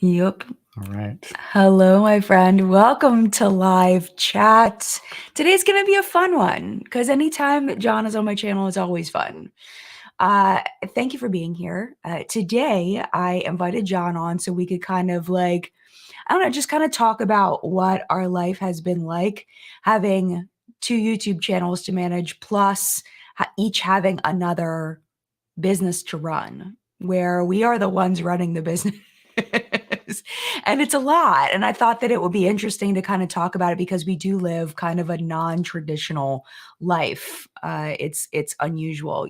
Yep. All right. Hello, my friend. Welcome to live chat. Today's going to be a fun one because anytime that John is on my channel, it's always fun. Uh, Thank you for being here. Today, I invited John on so we could kind of I don't know, just kind of talk about what our life has been like having two YouTube channels to manage, plus each having another business to run, where we are the ones running the business. And it's a lot. And I thought that it would be interesting to kind of talk about it because we do live kind of a non-traditional life. It's unusual,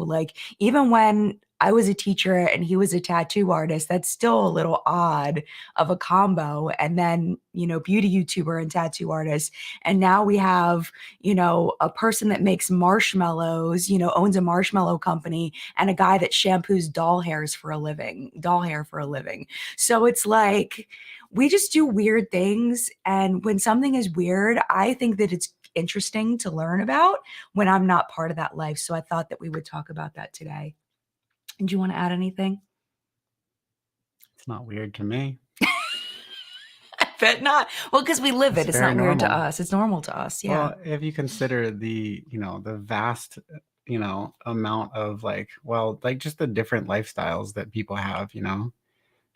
like even when I was a teacher and he was a tattoo artist, that's still a little odd of a combo. And then, beauty YouTuber and tattoo artist. And now we have, a person that makes marshmallows, owns a marshmallow company, and a guy that shampoos doll hair for a living. So it's like we just do weird things. And when something is weird, I think that it's interesting to learn about when I'm not part of that life. So I thought that we would talk about that today. And do you want to add anything? It's not weird to me. I bet not. Well, because we live It's it. It's very not weird to normal. us. It's normal to us. Yeah. Well, if you consider the vast, amount of just the different lifestyles that people have,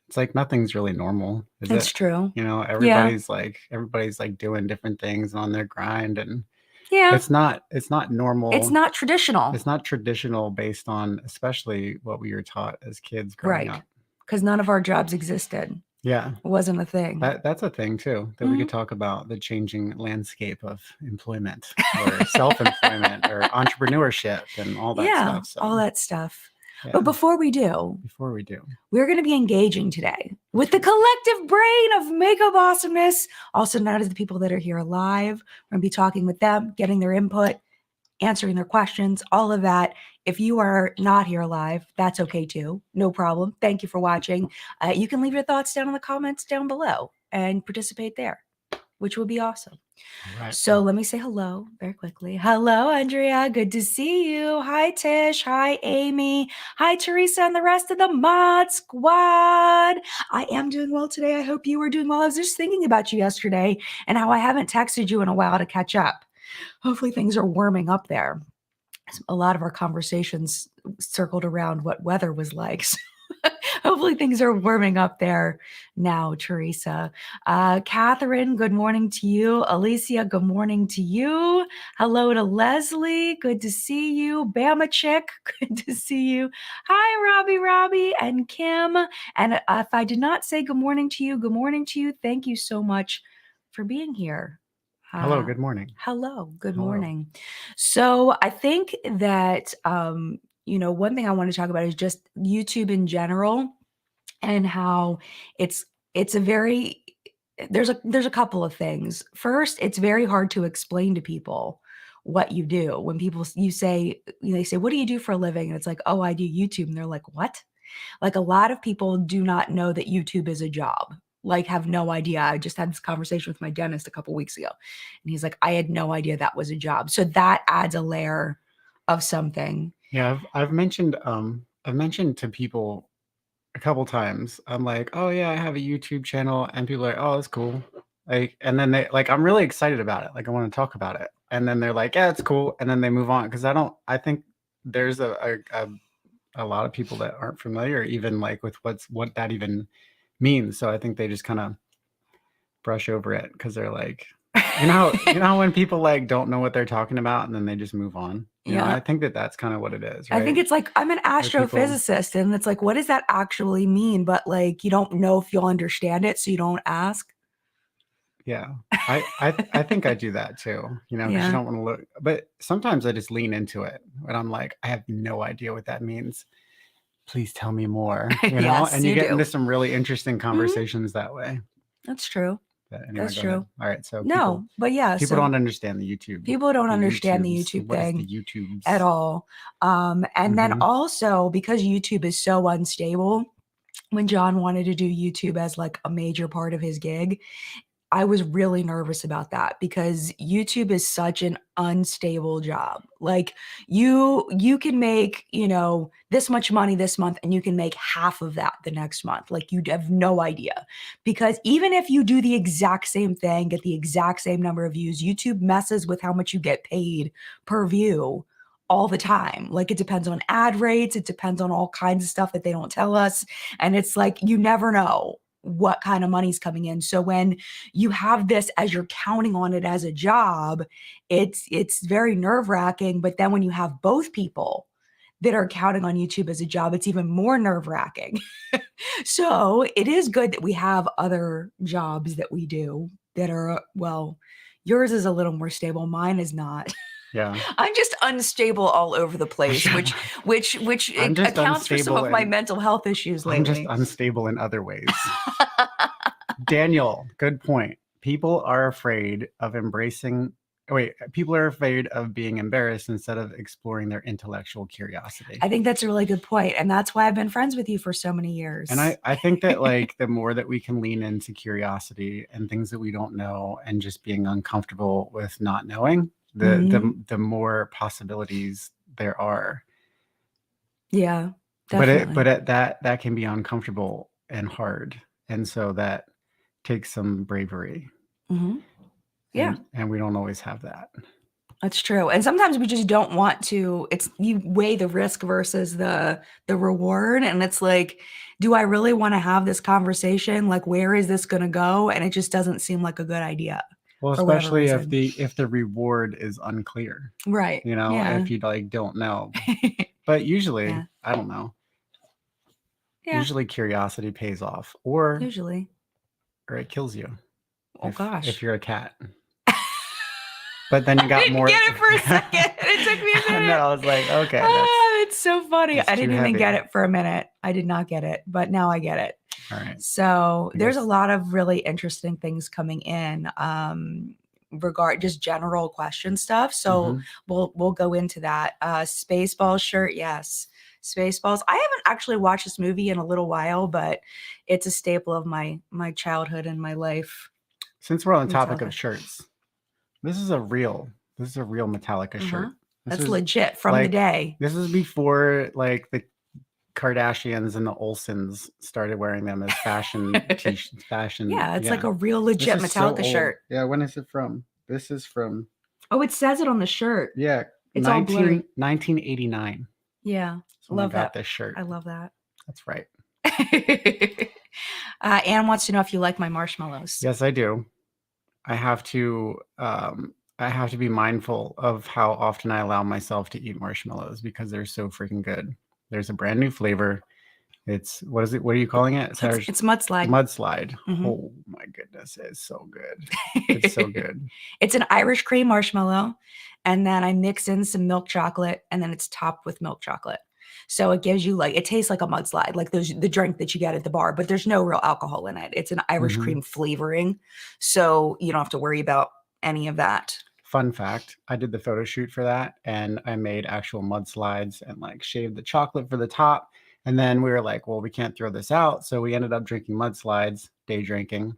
it's like nothing's really normal, is It's it? true. Yeah. Everybody's like doing different things on their grind, and Yeah. it's not It's normal. not traditional. It's not traditional based on especially what we were taught as kids growing Right. up. Because none of our jobs existed. Yeah. It wasn't a thing. That's a thing too, that we Mhm. could talk about the changing landscape of employment or self-employment or entrepreneurship and all that Yeah. stuff. All So, that stuff. But yeah, before we do, before we do, we're going to be engaging today with that's the right. collective brain of makeup awesomeness, also known as the people that are here live. We're going to be talking with them, getting their input, answering their questions, all of that. If you are not here live, that's okay too. No problem. Thank you for watching. You can leave your thoughts down in the comments down below and participate there, which would be awesome. All right. So let me say hello very quickly. Hello, Andrea. Good to see you. Hi, Tish. Hi, Amy. Hi, Teresa, and the rest of the mod squad. I am doing well today. I hope you are doing well. I was just thinking about you yesterday and how I haven't texted you in a while to catch up. Hopefully, things are warming up there. A lot of our conversations circled around what weather was like. So hopefully things are warming up there now, Teresa. Catherine, good morning to you. Alicia, good morning to you. Hello to Leslie. Good to see you. Bama Chick, good to see you. Hi, Robbie, and Kim. And if I did not say good morning to you, good morning to you. Thank you so much for being here. Hello, good morning. Hello, good Hello. morning. So I think that one thing I want to talk about is just YouTube in general and how it's it's a very there's a couple of things. First, it's very hard to explain to people what you do. When you say, they say, "What do you do for a living?" And it's like, "Oh, I do YouTube." And they're like, "What?" Like a lot of people do not know that YouTube is a job. Like have no idea. I just had this conversation with my dentist a couple weeks ago. And he's like, I had no idea that was a job. So that adds a layer of something. Yeah, I've mentioned to people a couple times. I'm like, "Oh yeah, I have a YouTube channel." And people are like, "Oh, that's cool." And then I'm really excited about it. Like I want to talk about it. And then they're like, "Yeah, it's cool." And then they move on because I think there's a lot of people that aren't familiar even like with what that even means. So I think they just kind of brush over it because they're like, how when people like don't know what they're talking about and then they just move on. Yeah. I think that's kind of what it is, I think right? it's like I'm an Like people, astrophysicist and it's like, what does that actually mean? But like you don't know if you'll understand it, so you don't ask. yeah. I think I do that too, because you Yeah. don't want to look. But sometimes I just lean into it, and I'm like, I have no idea what that means. Please tell me more, Yes, and you you get into do. some really interesting Mhm. conversations that way. That's true. But anyway, That's go ahead. true. All right, so people No, but yeah, people so don't understand people don't the understand the YouTubes. YouTube What is the thing at YouTubes? all. And then Hmm. also because YouTube is so unstable, when John wanted to do YouTube as like a major part of his gig, I was really nervous about that because YouTube is such an unstable job. Like you can make, this much money this month and you can make half of that the next month. Like you have no idea. Because even if you do the exact same thing, get the exact same number of views, YouTube messes with how much you get paid per view all the time. Like it depends on ad rates, it depends on all kinds of stuff that they don't tell us, and it's like you never know what kind of money's coming in. So when you have this as you're counting on it as a job, it's very nerve-wracking. But then when you have both people that are counting on YouTube as a job, it's even more nerve-wracking. So it is good that we have other jobs that we do that are, well, yours is a little more stable. Mine is not. Yeah. I'm just unstable all over the place, which I'm just accounts for some unstable of my in- mental health issues I'm just lately. unstable in other ways. Daniel, good point. People are afraid of being embarrassed instead of exploring their intellectual curiosity. I think that's a really good point, and that's why I've been friends with you for so many years. And I think that like the more that we can lean into curiosity and things that we don't know and just being uncomfortable with not knowing, the more possibilities there are. Yeah, definitely. But that can be uncomfortable and hard, and so that takes some bravery. Yeah, and we don't always have that. that's true. And sometimes we just don't want to. You weigh the risk versus the reward, and it's like, do I really want to have this conversation? Like, where is this going to go? And it just doesn't seem like a good idea. Well, especially if the reward is unclear, right? If you like don't know. But usually, Yeah. I don't know. Yeah. Usually, curiosity pays off, or it kills you. Oh gosh! If you're a cat. But then you got more. I didn't get it for a second. It took me a minute. No, I was like, okay. It's so funny. I didn't even get it for a minute. I did not get it, but now I get it. All right. So there's a lot of really interesting things coming in, just general question stuff. So we'll go into that. Spaceballs shirt, yes. Spaceballs. I haven't actually watched this movie in a little while, but it's a staple of my childhood and my life. Since we're on the topic of shirts, this is a real Metallica shirt. That's legit from the day. This is before like the Kardashians and the Olsens started wearing them as fashion t-shirts. Yeah, it's like a real legit Metallica shirt. Yeah, when is it from? This is from. Oh, it says it on the shirt. Yeah, it's all blurry. 1989. Yeah, love that. This shirt. I love that. That's right. Anne wants to know if you like my marshmallows. Yes, I do. I have to be mindful of how often I allow myself to eat marshmallows because they're so freaking good. There's a brand new flavor. It's what is it? What are you calling it? It's mudslide. Mudslide. Oh my goodness, it's so good. It's so good. It's an Irish cream marshmallow, and then I mix in some milk chocolate, and then it's topped with milk chocolate. So it gives you it tastes like a mudslide, like the drink that you get at the bar, but there's no real alcohol in it. It's an Irish cream flavoring. So you don't have to worry about any of that. Fun fact, I did the photo shoot for that and I made actual mudslides and shaved the chocolate for the top. And then we were like, well, we can't throw this out. So we ended up drinking mudslides, day drinking,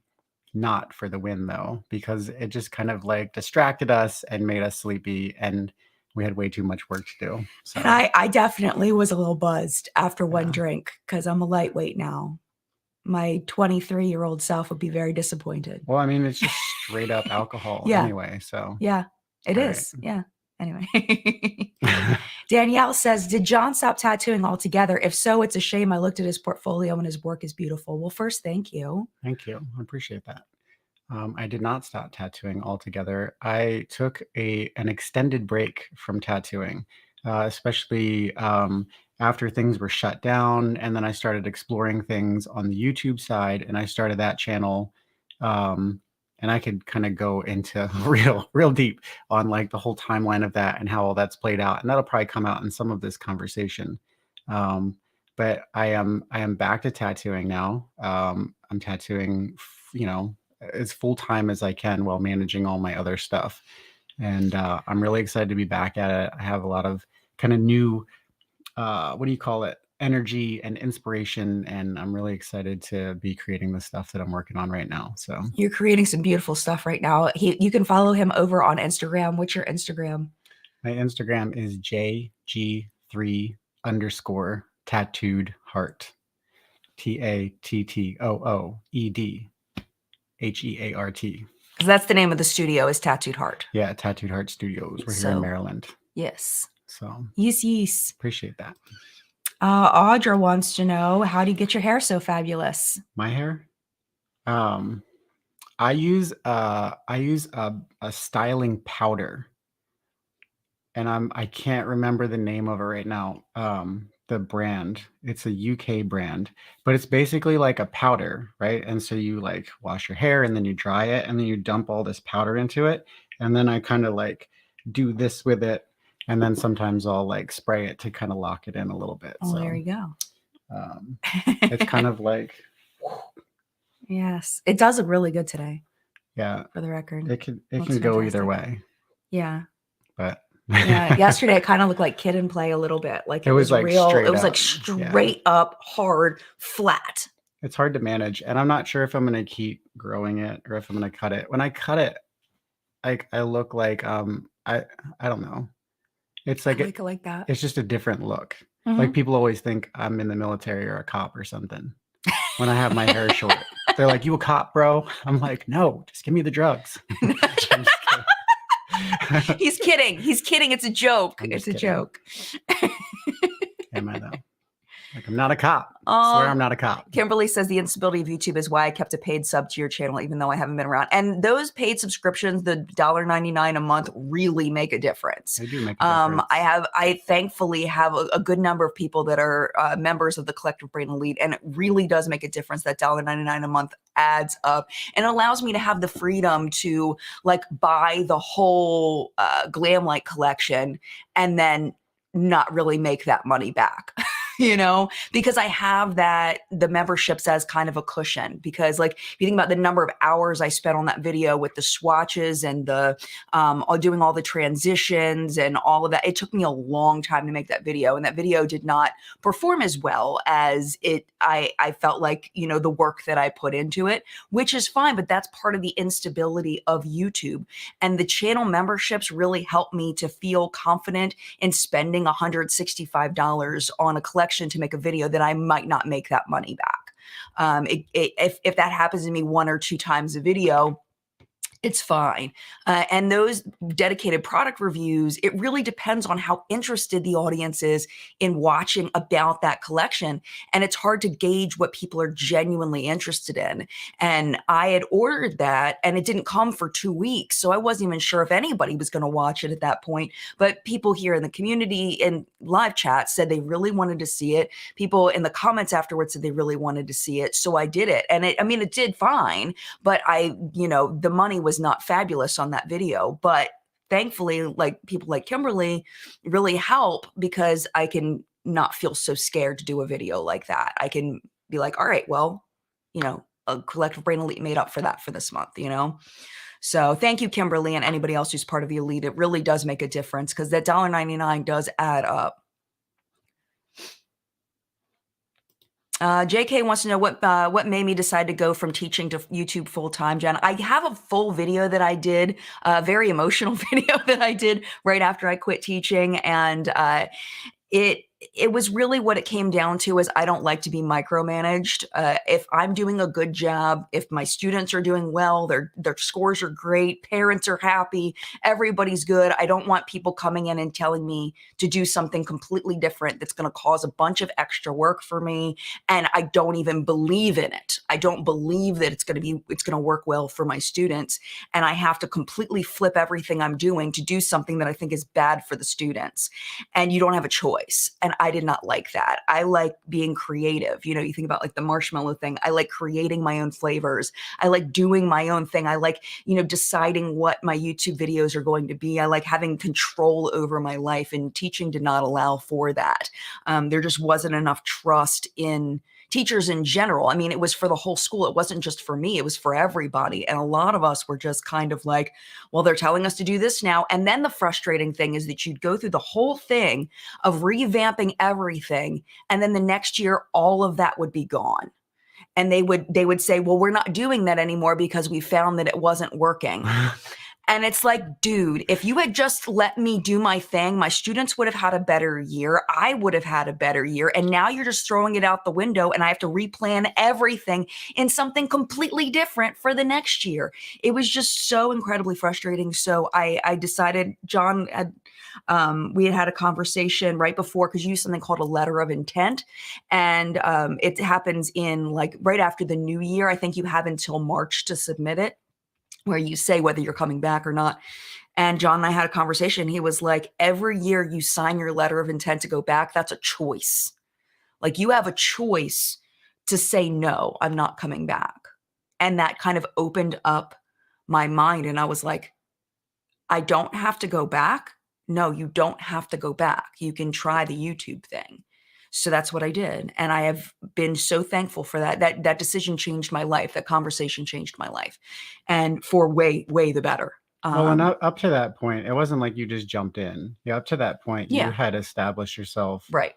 not for the win though, because it just kind of distracted us and made us sleepy and we had way too much work to do. So I definitely was a little buzzed after one drink because I'm a lightweight now. My 23-year-old self would be very disappointed. Well, I mean, it's just straight up alcohol anyway. So yeah, it is. Right. Yeah. Anyway, Danielle says, did John stop tattooing altogether? If so, it's a shame. I looked at his portfolio and his work is beautiful. Well, first, thank you. Thank you. I appreciate that. I did not stop tattooing altogether. I took an extended break from tattooing, especially after things were shut down. And then I started exploring things on the YouTube side and I started that channel. And I could kind of go into real deep on the whole timeline of that and how all that's played out. And that'll probably come out in some of this conversation. But I am back to tattooing now. I'm tattooing, as full-time as I can while managing all my other stuff. And I'm really excited to be back at it. I have a lot of kind of new, what do you call it? energy and inspiration, and I'm really excited to be creating the stuff that I'm working on right now. So You're creating some beautiful stuff right now. You can follow him over on Instagram. What's your Instagram? my Instagram is JG3 _ tattooed heart. TATTOOEDHEART. Because that's the name of the studio, is Tattooed Heart. Yeah, Tattooed Heart Studios. We're here in Maryland. Yes. So Yes. appreciate that. Audra wants to know, how do you get your hair so fabulous? My hair? I use a styling powder, and I can't remember the name of it right now. The brand, it's a UK brand, but it's basically like a powder, right? And so you like wash your hair and then you dry it and then you dump all this powder into it. And then I kind of like do this with it. And then sometimes I'll like spray it to kind of lock it in a little bit. Oh, so there you go. It's kind of like, yes, it does look really good today. Yeah, for the record, it can go either way. Yeah. But yeah, yesterday it kind of looked like Kid and Play a little bit. Like it was like real. It was like straight up, hard, flat. It's hard to manage, and I'm not sure if I'm going to keep growing it or if I'm going to cut it. When I cut it, I look like I don't know. It's like it like that. It's just a different look. Like people always think I'm in the military or a cop or something. When I have my hair short, they're like, "You a cop, bro?" I'm like, "No, just give me the drugs." He's kidding. He's kidding. It's a joke. It's a joke. Am I though? Like, I'm not a cop. I swear I'm not a cop. Kimberly says the instability of YouTube is why I kept a paid sub to your channel, even though I haven't been around. And those paid subscriptions, the $1.99 a month, really make a difference. They do make a difference. I thankfully have a good number of people that are members of the Collective Brain Elite, and it really does make a difference. That $1.99 a month adds up and allows me to have the freedom to like buy the whole Glam Light collection and then not really make that money back. You know, because I have the memberships as kind of a cushion, because like if you think about the number of hours I spent on that video with the swatches and the doing all the transitions and all of that, it took me a long time to make that video, and that video did not perform as well as I felt like, you know, the work that I put into it, which is fine, but that's part of the instability of YouTube. And the channel memberships really helped me to feel confident in spending $165 on a collection to make a video that I might not make that money back. If that happens to me 1 or 2 times a video, it's fine. And those dedicated product reviews, it really depends on how interested the audience is in watching about that collection. And it's hard to gauge what people are genuinely interested in. And I had ordered that and it didn't come for 2 weeks. So I wasn't even sure if anybody was going to watch it at that point. But people here in the community and live chat said they really wanted to see it. People in the comments afterwards said they really wanted to see it. So I did it. And it did fine, but the money was not fabulous on that video. But thankfully, like people like Kimberly really help, because I can not feel so scared to do a video like that. I can be like, all right, well, a Collective Brain Elite made up for that for this month, So thank you, Kimberly, and anybody else who's part of the Elite. It really does make a difference, because that $1.99 does add up. JK wants to know what made me decide to go from teaching to YouTube full-time, Jen. I have a full video that I did, a very emotional video that I did right after I quit teaching. And it was really what it came down to is I don't like to be micromanaged. If I'm doing a good job, if my students are doing well, their scores are great, parents are happy, everybody's good. I don't want people coming in and telling me to do something completely different that's going to cause a bunch of extra work for me. And I don't even believe in it. I don't believe that it's going to work well for my students. And I have to completely flip everything I'm doing to do something that I think is bad for the students. And you don't have a choice. And I did not like that. I like being creative. You think about like the marshmallow thing. I like creating my own flavors. I like doing my own thing. I like, deciding what my YouTube videos are going to be. I like having control over my life, and teaching did not allow for that. There just wasn't enough trust in teachers in general. I mean, it was for the whole school. It wasn't just for me. It was for everybody. And a lot of us were just kind of like, well, they're telling us to do this now. And then the frustrating thing is that you'd go through the whole thing of revamping everything. And then the next year, all of that would be gone. And they would say, well, we're not doing that anymore because we found that it wasn't working. And it's like, dude, if you had just let me do my thing, my students would have had a better year. I would have had a better year. And now you're just throwing it out the window and I have to replan everything in something completely different for the next year. It was just so incredibly frustrating. So I decided, John had, we had a conversation right before, because you use something called a letter of intent. And it happens in like right after the new year. I think you have until March to submit it, where you say whether you're coming back or not. And John and I had a conversation. He was like, every year you sign your letter of intent to go back, that's a choice. Like you have a choice to say, no, I'm not coming back. And that kind of opened up my mind. And I was like, I don't have to go back. No, you don't have to go back. You can try the YouTube thing. So that's what I did. And I have been so thankful for that. That decision changed my life. That conversation changed my life. And for way, way the better. Well, and up to that point, it wasn't like you just jumped in. Yeah, up to that point, you had established yourself right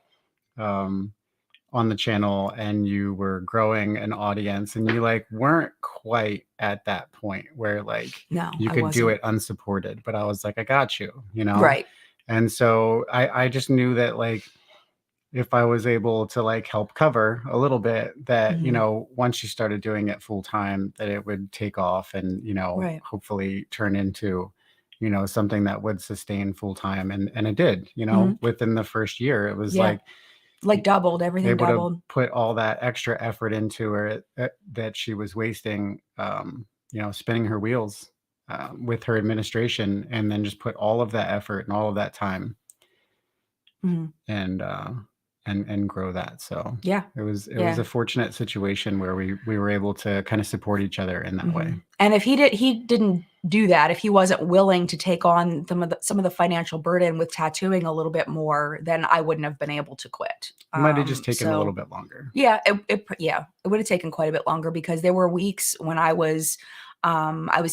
on the channel, and you were growing an audience, and you like weren't quite at that point where like you could do it unsupported. But I was like, I got you, you know? Right. And so I just knew that like, if I was able to like help cover a little bit, that, you know, once you started doing it full time, that it would take off and, you know, hopefully turn into, you know, something that would sustain full time. And it did, you know, within the first year, it was like doubled, everything doubled. Put all that extra effort into her that she was wasting, you know, spinning her wheels with her administration, and then just put all of that effort and all of that time and grow that. So it was a fortunate situation where we were able to kind of support each other in that way. And if he didn't do that, if he wasn't willing to take on some of the financial burden with tattooing a little bit more, then I wouldn't have been able to quit. It might have just taken a little bit longer. Yeah, it would have taken quite a bit longer, because there were weeks when I was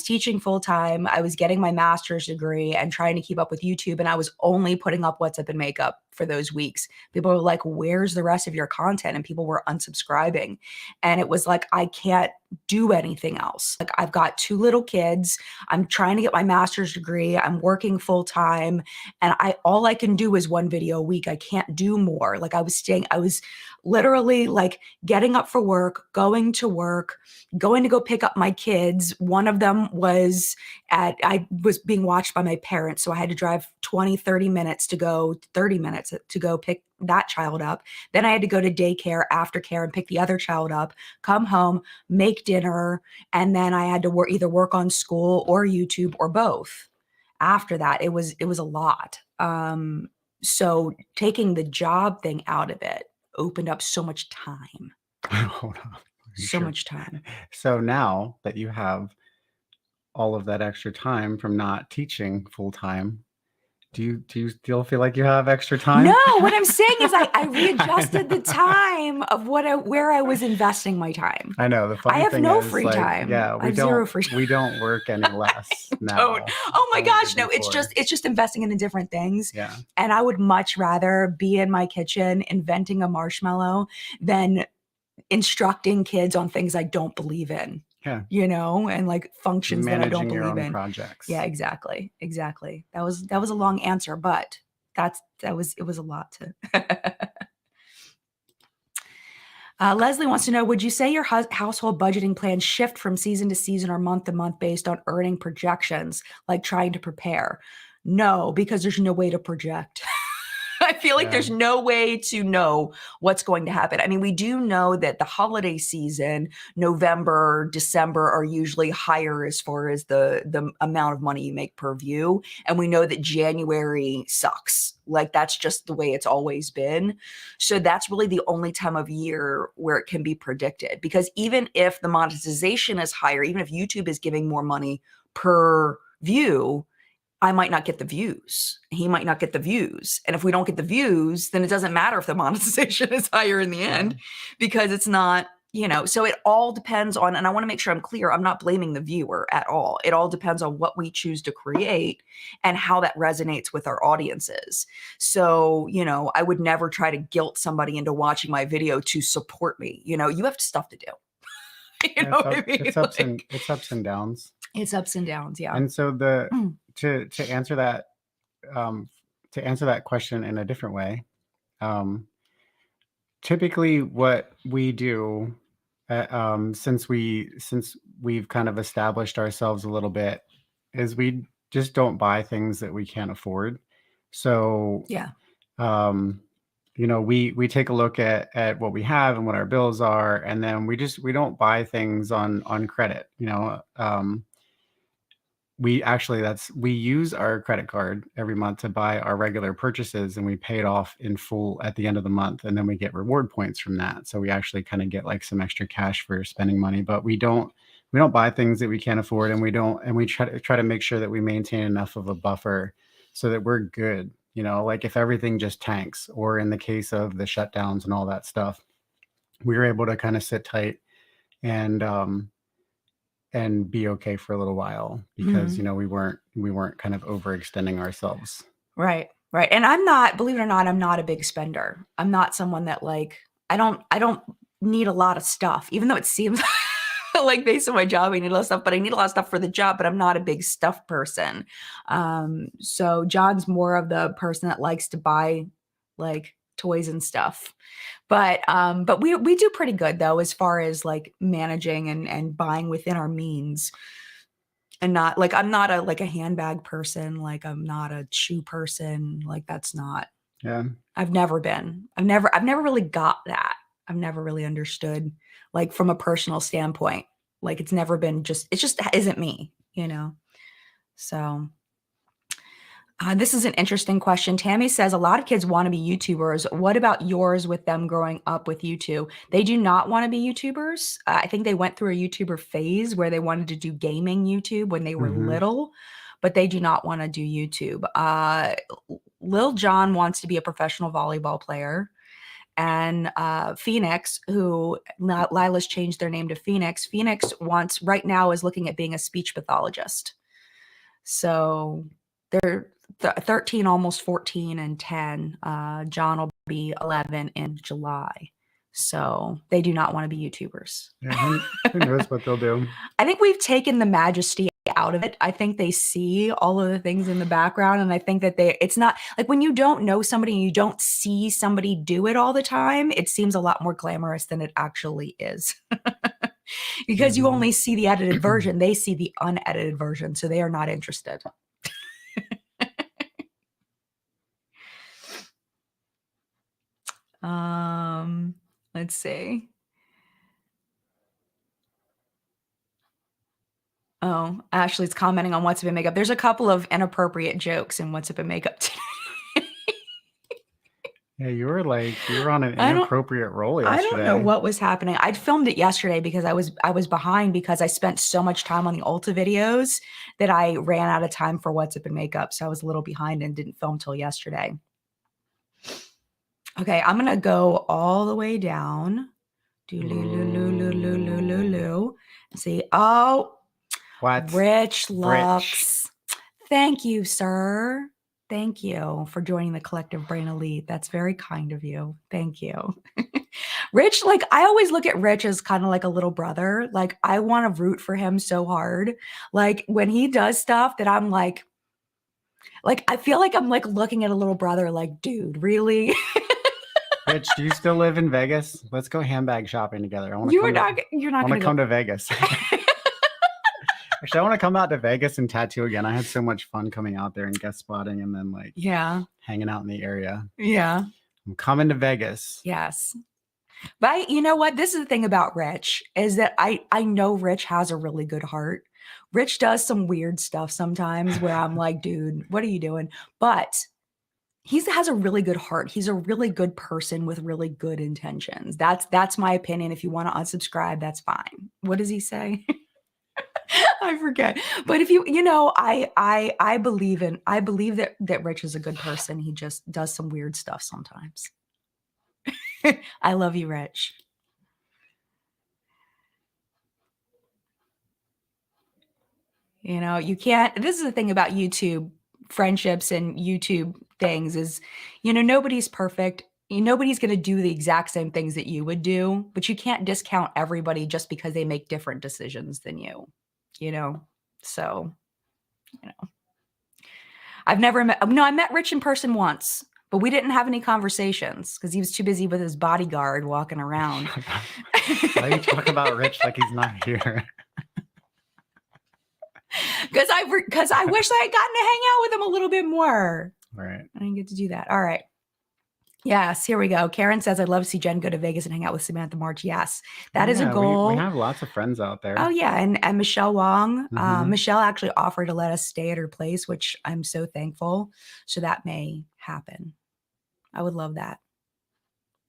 teaching full time. I was getting my master's degree and trying to keep up with YouTube. And I was only putting up What's Up and Makeup for those weeks. People were like, where's the rest of your content? And people were unsubscribing. And it was like, I can't do anything else. Like, I've got 2 little kids. I'm trying to get my master's degree. I'm working full time. And all I can do is 1 video a week. I can't do more. Like I was literally like getting up for work, going to go pick up my kids. One of them was I was being watched by my parents. So I had to drive 30 minutes to go pick that child up. Then I had to go to daycare, aftercare, and pick the other child up, come home, make dinner. And then I had to either work on school or YouTube or both. After that, it was a lot. So taking the job thing out of it opened up so much time. Hold on. So much time. So now that you have all of that extra time from not teaching full time, do you still feel like you have extra time? No, what I'm saying is I readjusted the time of where I was investing my time. I know. The funny thing I have no is, free like, time. Yeah, we don't work any less now. Oh my gosh, no, it's just investing in the different things. Yeah. And I would much rather be in my kitchen inventing a marshmallow than instructing kids on things I don't believe in. Yeah. You know, and like functions that I don't believe in. Projects. Yeah, exactly. That was a long answer, but it was a lot to. Leslie wants to know, would you say your household budgeting plans shift from season to season or month to month based on earning projections, like trying to prepare? No, because there's no way to project. I feel like there's no way to know what's going to happen. I mean, we do know that the holiday season, November, December, are usually higher as far as the amount of money you make per view. And we know that January sucks. Like, that's just the way it's always been. So that's really the only time of year where it can be predicted. Because even if the monetization is higher, even if YouTube is giving more money per view, I might not get the views. He might not get the views. And if we don't get the views, then it doesn't matter if the monetization is higher in the end because it's not, so it all depends on, and I want to make sure I'm clear, I'm not blaming the viewer at all. It all depends on what we choose to create and how that resonates with our audiences. So, I would never try to guilt somebody into watching my video to support me. You have stuff to do. It's ups and downs. It's ups and downs, yeah. And so to answer that question in a different way, typically what we do, since we've kind of established ourselves a little bit, is we just don't buy things that we can't afford. So yeah. We take a look at what we have and what our bills are, and then we don't buy things on credit. We use our credit card every month to buy our regular purchases, and we pay it off in full at the end of the month, and then we get reward points from that. So we actually kind of get like some extra cash for spending money, but we don't buy things that we can't afford, and we try to make sure that we maintain enough of a buffer so that we're good. Like if everything just tanks, or in the case of the shutdowns and all that stuff, we were able to kind of sit tight and be okay for a little while because, we weren't kind of overextending ourselves. Right. And believe it or not, I'm not a big spender. I'm not someone that I don't need a lot of stuff, even though it seems like based on my job, I need a lot of stuff, but I need a lot of stuff for the job, but I'm not a big stuff person. So John's more of the person that likes to buy like toys and stuff. But we do pretty good though, as far as like managing and buying within our means. And not like, I'm not a handbag person. Like I'm not a shoe person. Like that's not, I've never been, I've never really got that. I've never really understood, like from a personal standpoint, like it's never been it just isn't me, so. This is an interesting question. Tammy says, a lot of kids want to be YouTubers. What about yours with them growing up with YouTube? They do not want to be YouTubers. I think they went through a YouTuber phase where they wanted to do gaming YouTube when they were little, but they do not want to do YouTube. Lil John wants to be a professional volleyball player. And Phoenix, who Lila's changed their name to Phoenix. Phoenix right now is looking at being a speech pathologist. So they're 13, almost 14 and 10. John will be 11 in July. So they do not want to be YouTubers. Yeah, who knows what they'll do. I think we've taken the majesty out of it. I think they see all of the things in the background, and I think that it's not like when you don't know somebody and you don't see somebody do it all the time, it seems a lot more glamorous than it actually is. Because you only see the edited version, they see the unedited version, so they are not interested. Let's see. Oh, Ashley's commenting on What's Up in Makeup. There's a couple of inappropriate jokes in What's Up in Makeup today. Yeah, you were on an inappropriate roll yesterday. I don't know what was happening. I'd filmed it yesterday because I was behind because I spent so much time on the Ulta videos that I ran out of time for What's Up in Makeup. So I was a little behind and didn't film till yesterday. Okay, I'm gonna go all the way down. See, oh, what? Rich Lux. Thank you, sir. Thank you for joining the Collective Brain Elite. That's very kind of you. Thank you. Rich, like I always look at Rich as kind of like a little brother. Like I want to root for him so hard. Like when he does stuff that I'm like I feel like I'm like looking at a little brother like, dude, really? Rich, do you still live in Vegas? Let's go handbag shopping together. You're not going to come to Vegas. Actually, I want to come out to Vegas and tattoo again. I had so much fun coming out there and guest spotting and then hanging out in the area. Yeah. I'm coming to Vegas. Yes. But you know what? This is the thing about Rich is that I know Rich has a really good heart. Rich does some weird stuff sometimes where I'm like, dude, what are you doing? But he has a really good heart. He's a really good person with really good intentions. That's my opinion. If you want to unsubscribe, that's fine. What does he say? I forget. But if I believe that Rich is a good person. He just does some weird stuff sometimes. I love you, Rich. You can't, this is the thing about YouTube friendships and YouTube things is, nobody's perfect. Nobody's going to do the exact same things that you would do, but you can't discount everybody just because they make different decisions than you. So, I've never met, no, I met Rich in person once, but we didn't have any conversations because he was too busy with his bodyguard walking around. Why do you talk about Rich like he's not here? Because I wish I had gotten to hang out with him a little bit more. Right. I didn't get to do that. All right. Yes, here we go. Karen says, I'd love to see Jen go to Vegas and hang out with Samantha March. Yes, that is a goal. We have lots of friends out there. Oh, yeah. And Michelle Wong. Michelle actually offered to let us stay at her place, which I'm so thankful. So that may happen. I would love that.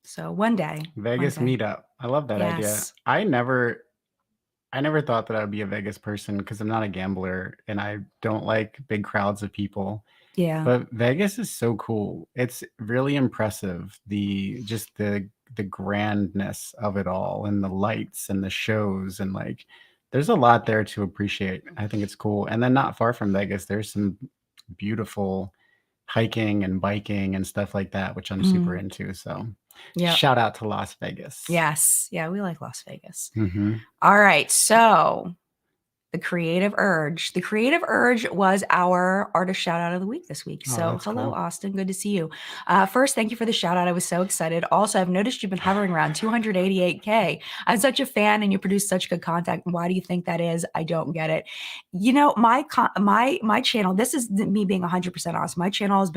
So one day. Vegas meetup. I love that idea. I never thought that I would be a Vegas person because I'm not a gambler and I don't like big crowds of people. Yeah. But Vegas is so cool. It's really impressive. The grandness of it all and the lights and the shows and like there's a lot there to appreciate. I think it's cool. And then not far from Vegas, there's some beautiful hiking and biking and stuff like that, which I'm super into. So shout out to Las Vegas. Yes. Yeah, we like Las Vegas. All right. So the Creative Urge. The Creative Urge was our artist shout out of the week this week. So hello, cool. Austin. Good to see you. First, thank you for the shout out. I was so excited. Also, I've noticed you've been hovering around 288K. I'm such a fan and you produce such good content. Why do you think that is? I don't get it. My channel, this is me being 100% honest. My channel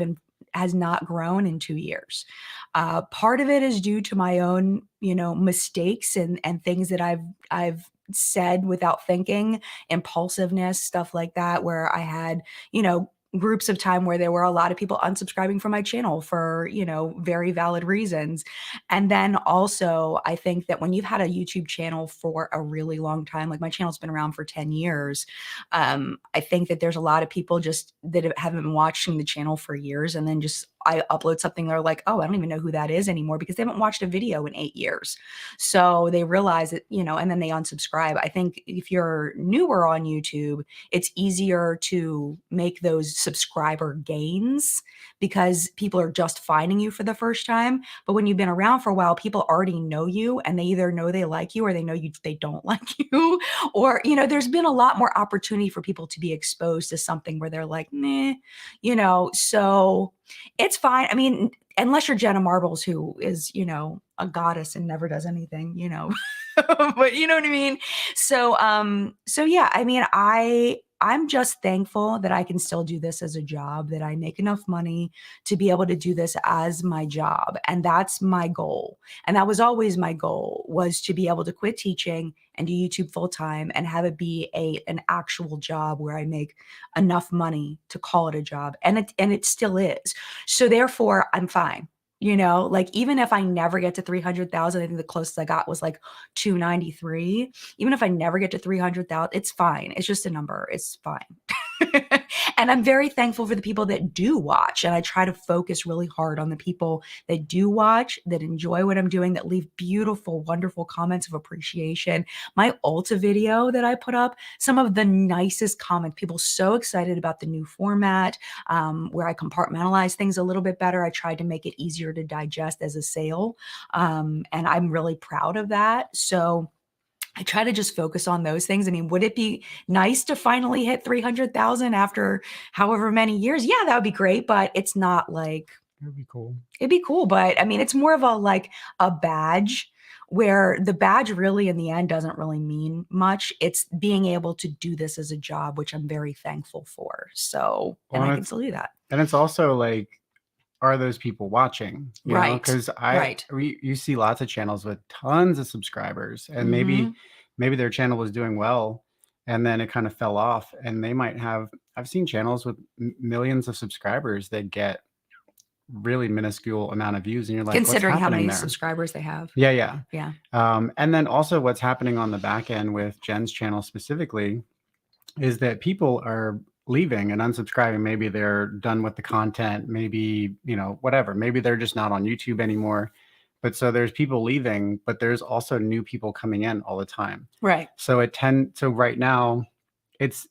has not grown in 2 years. Part of it is due to my own, mistakes and things that I've said without thinking, impulsiveness, stuff like that, where I had, groups of time where there were a lot of people unsubscribing from my channel for, very valid reasons. And then also, I think that when you've had a YouTube channel for a really long time, like my channel's been around for 10 years, I think that there's a lot of people just that haven't been watching the channel for years. And then I upload something, they're like, oh, I don't even know who that is anymore because they haven't watched a video in 8 years. So they realize that, and then they unsubscribe. I think if you're newer on YouTube, it's easier to make those subscriber gains because people are just finding you for the first time. But when you've been around for a while, people already know you and they either know they like you or they know they don't like you. Or, there's been a lot more opportunity for people to be exposed to something where they're like, meh, so it's fine. I mean, unless you're Jenna Marbles, who is, a goddess and never does anything, but you know what I mean? So yeah, I mean, I'm just thankful that I can still do this as a job, that I make enough money to be able to do this as my job. And that's my goal. And that was always my goal, was to be able to quit teaching and do YouTube full time and have it be an actual job where I make enough money to call it a job. And it still is. So therefore I'm fine. Like even if I never get to 300,000, I think the closest I got was like 293. Even if I never get to 300,000, it's fine. It's just a number. It's fine. And I'm very thankful for the people that do watch. And I try to focus really hard on the people that do watch, that enjoy what I'm doing, that leave beautiful, wonderful comments of appreciation. My Ulta video that I put up, some of the nicest comments, people so excited about the new format, where I compartmentalize things a little bit better. I tried to make it easier to digest as a sale. And I'm really proud of that. So I try to just focus on those things. I mean, would it be nice to finally hit 300,000 after however many years? Yeah, that would be great, but it's not like, it'd be cool. It'd be cool, but I mean, it's more of a badge, where the badge really in the end doesn't really mean much. It's being able to do this as a job, which I'm very thankful for. So, and I can still do that. And it's also like, are those people watching? You know, because you see lots of channels with tons of subscribers, and maybe their channel was doing well, and then it kind of fell off. And they might have. I've seen channels with millions of subscribers that get really minuscule amount of views, and you're like, considering how many subscribers they have. Yeah. And then also what's happening on the back end with Jen's channel specifically is that people are leaving and unsubscribing. Maybe they're done with the content, maybe, whatever. Maybe they're just not on YouTube anymore. But so there's people leaving, but there's also new people coming in all the time. Right. So right now it's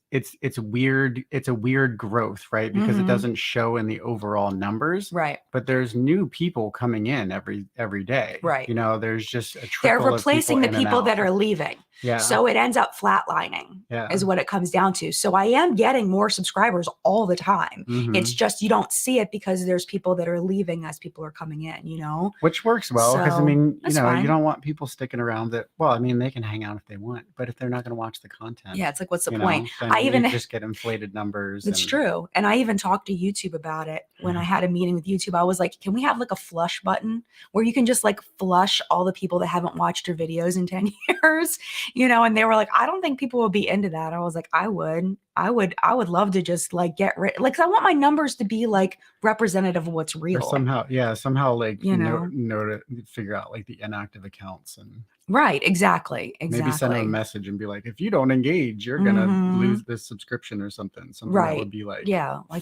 weird. It's a weird growth, right? Because it doesn't show in the overall numbers. Right. But there's new people coming in every day. Right. There's just a They're trickle replacing of the people in and people that out. are leaving. Yeah. So it ends up flatlining is what it comes down to. So I am getting more subscribers all the time. It's just you don't see it because there's people that are leaving as people are coming in, Which works well because, So, you fine. don't want people sticking around that. Well, they can hang out if they want, but if they're not going to watch the content. Yeah, it's like, what's the point? Then you just get inflated numbers. It's true. And I even talked to YouTube about it when I had a meeting with YouTube. I was like, can we have like a flush button where you can just like flush all the people that haven't watched your videos in 10 years? And they were like, I don't think people will be into that. I was like, I would love to just like get rid, like, I want my numbers to be like representative of what's real. Or somehow like, know to figure out like the inactive accounts and. Right. Exactly. Maybe send them a message and be like, if you don't engage, you're going to lose this subscription or something. Something that would be like,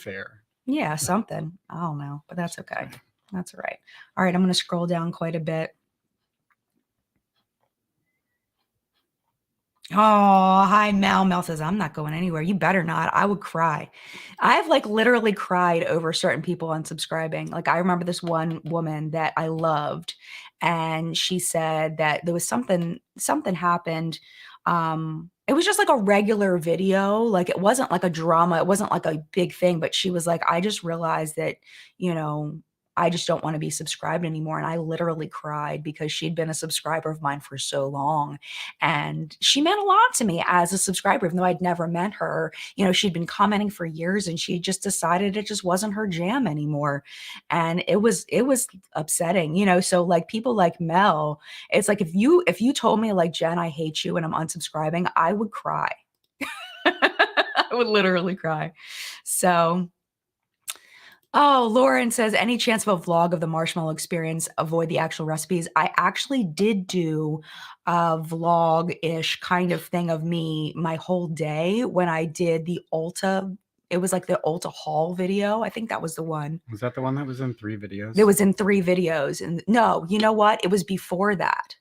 fair. Yeah. Something. I don't know, but that's okay. That's all right. All right. I'm going to scroll down quite a bit. Oh, hi, Mel. Mel says, I'm not going anywhere. You better not. I would cry. I've like literally cried over certain people unsubscribing. Like I remember this one woman that I loved, and she said that there was something happened. It was just like a regular video. Like it wasn't like a drama. It wasn't like a big thing, but she was like, I just realized that, I just don't want to be subscribed anymore. And I literally cried because she'd been a subscriber of mine for so long. And she meant a lot to me as a subscriber, even though I'd never met her. She'd been commenting for years and she just decided it just wasn't her jam anymore. And it was upsetting, so like people like Mel, it's like if you told me like, Jen, I hate you and I'm unsubscribing, I would cry. I would literally cry. So oh, Lauren says, any chance of a vlog of the marshmallow experience? Avoid the actual recipes. I actually did do a vlog-ish kind of thing of me my whole day when I did the Ulta. It was like the Ulta haul video. I think that was the one. Was that the one that was in 3 videos? It was in 3 videos. And no, you know what? It was before that.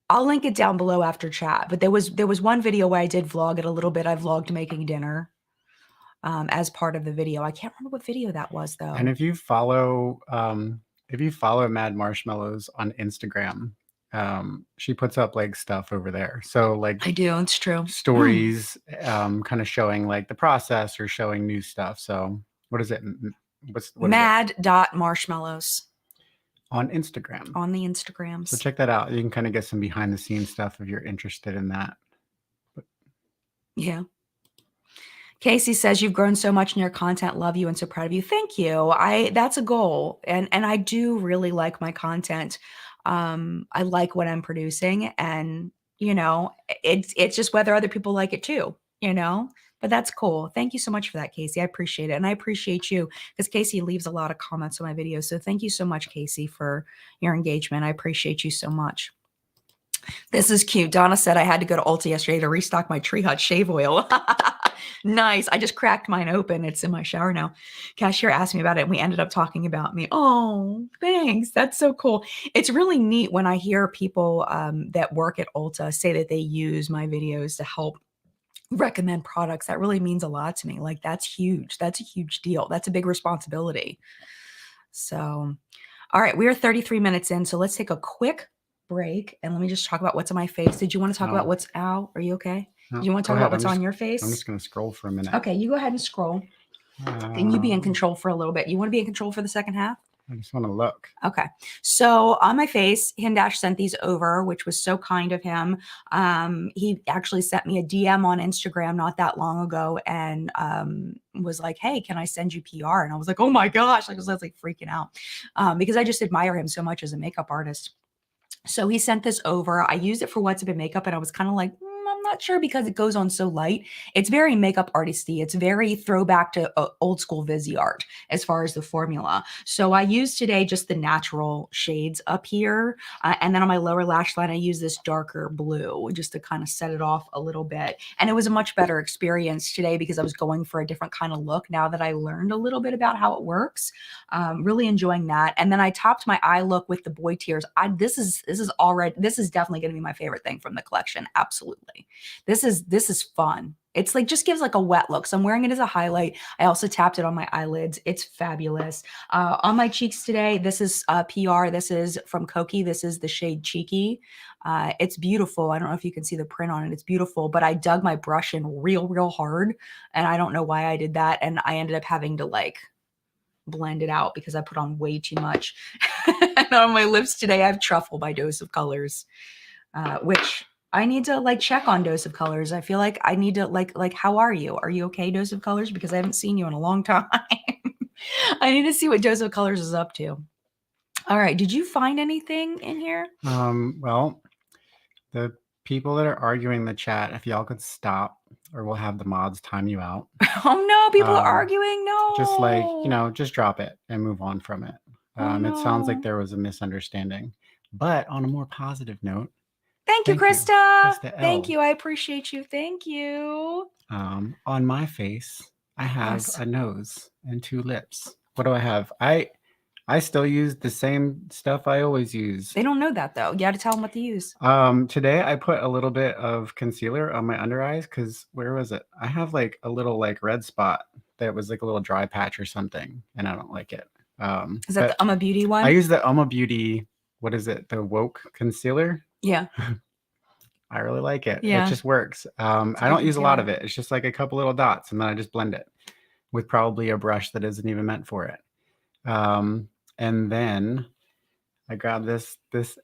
I'll link it down below after chat. But there was one video where I did vlog it a little bit. I vlogged making dinner. As part of the video. I can't remember what video that was though. And if you follow Mad Marshmallows on Instagram, she puts up like stuff over there. So like I do, it's true. Stories, kind of showing like the process or showing new stuff. So what is it? What Mad.marshmallows on Instagram. On the Instagrams. So check that out. You can kind of get some behind the scenes stuff if you're interested in that. Yeah. Casey says, you've grown so much in your content. Love you and so proud of you. Thank you. That's a goal. And I do really like my content. I like what I'm producing and, it's just whether other people like it too, but that's cool. Thank you so much for that, Casey. I appreciate it. And I appreciate you because Casey leaves a lot of comments on my videos. So thank you so much, Casey, for your engagement. I appreciate you so much. This is cute. Donna said I had to go to Ulta yesterday to restock my Tree Hut shave oil. Nice. I just cracked mine open. It's in my shower now. Cashier asked me about it and we ended up talking about me. Oh, thanks. That's so cool. It's really neat when I hear people that work at Ulta say that they use my videos to help recommend products. That really means a lot to me. Like that's huge. That's a huge deal. That's a big responsibility. So, all right, we are 33 minutes in. So let's take a quick break and let me just talk about what's on my face. Did you want to talk about what's out? Are you okay? No, do you want to talk about what's on your face? I'm just going to scroll for a minute. Okay, you go ahead and scroll. And you be in control for a little bit. You want to be in control for the second half? I just want to look. Okay. So on my face, Hindash sent these over, which was so kind of him. He actually sent me a DM on Instagram not that long ago and was like, hey, can I send you PR? And I was like, oh my gosh. I was like freaking out because I just admire him so much as a makeup artist. So he sent this over. I used it for What's Up in Makeup and I was kind of like, I'm I'm not sure because it goes on so light. It's very makeup artisty. It's very throwback to old school Viseart as far as the formula. So I use today just the natural shades up here. And then on my lower lash line, I use this darker blue just to kind of set it off a little bit. And it was a much better experience today because I was going for a different kind of look now that I learned a little bit about how it works. Really enjoying that. And then I topped my eye look with the boy tears. This is definitely going to be my favorite thing from the collection. Absolutely. This is fun. It's like just gives like a wet look. So I'm wearing it as a highlight. I also tapped it on my eyelids. It's fabulous. On my cheeks today, this is PR. This is from Koki. This is the shade Cheeky. It's beautiful. I don't know if you can see the print on it. It's beautiful, but I dug my brush in real hard, and I don't know why I did that. And I ended up having to like blend it out because I put on way too much. And on my lips today, I have Truffle by Dose of Colors, which I need to like check on Dose of Colors. I feel like I need to like how are you? Are you okay, Dose of Colors? Because I haven't seen you in a long time. I need to see what Dose of Colors is up to. All right. Did you find anything in here? Well, the people that are arguing in the chat, if y'all could stop, or we'll have the mods time you out. Oh no, people are arguing. No. Just like, just drop it and move on from it. It sounds like no. there was a misunderstanding. But on a more positive note, Thank you, thank you, Krista. Krista L. Thank you. I appreciate you. Thank you. On my face, I have Yes. a nose and 2 lips. What do I have? I still use the same stuff I always use. They don't know that though. You got to tell them what to use. Today I put a little bit of concealer on my under eyes because where was it? I have like a little like red spot that was like a little dry patch or something, and I don't like it. Is that the Beauty one? I use the Beauty, what is it? The Woke concealer. Yeah. I really like it. Yeah. It just works. I don't use a lot of it. It's just like a couple little dots, and then I just blend it with probably a brush that isn't even meant for it. And then I grabbed this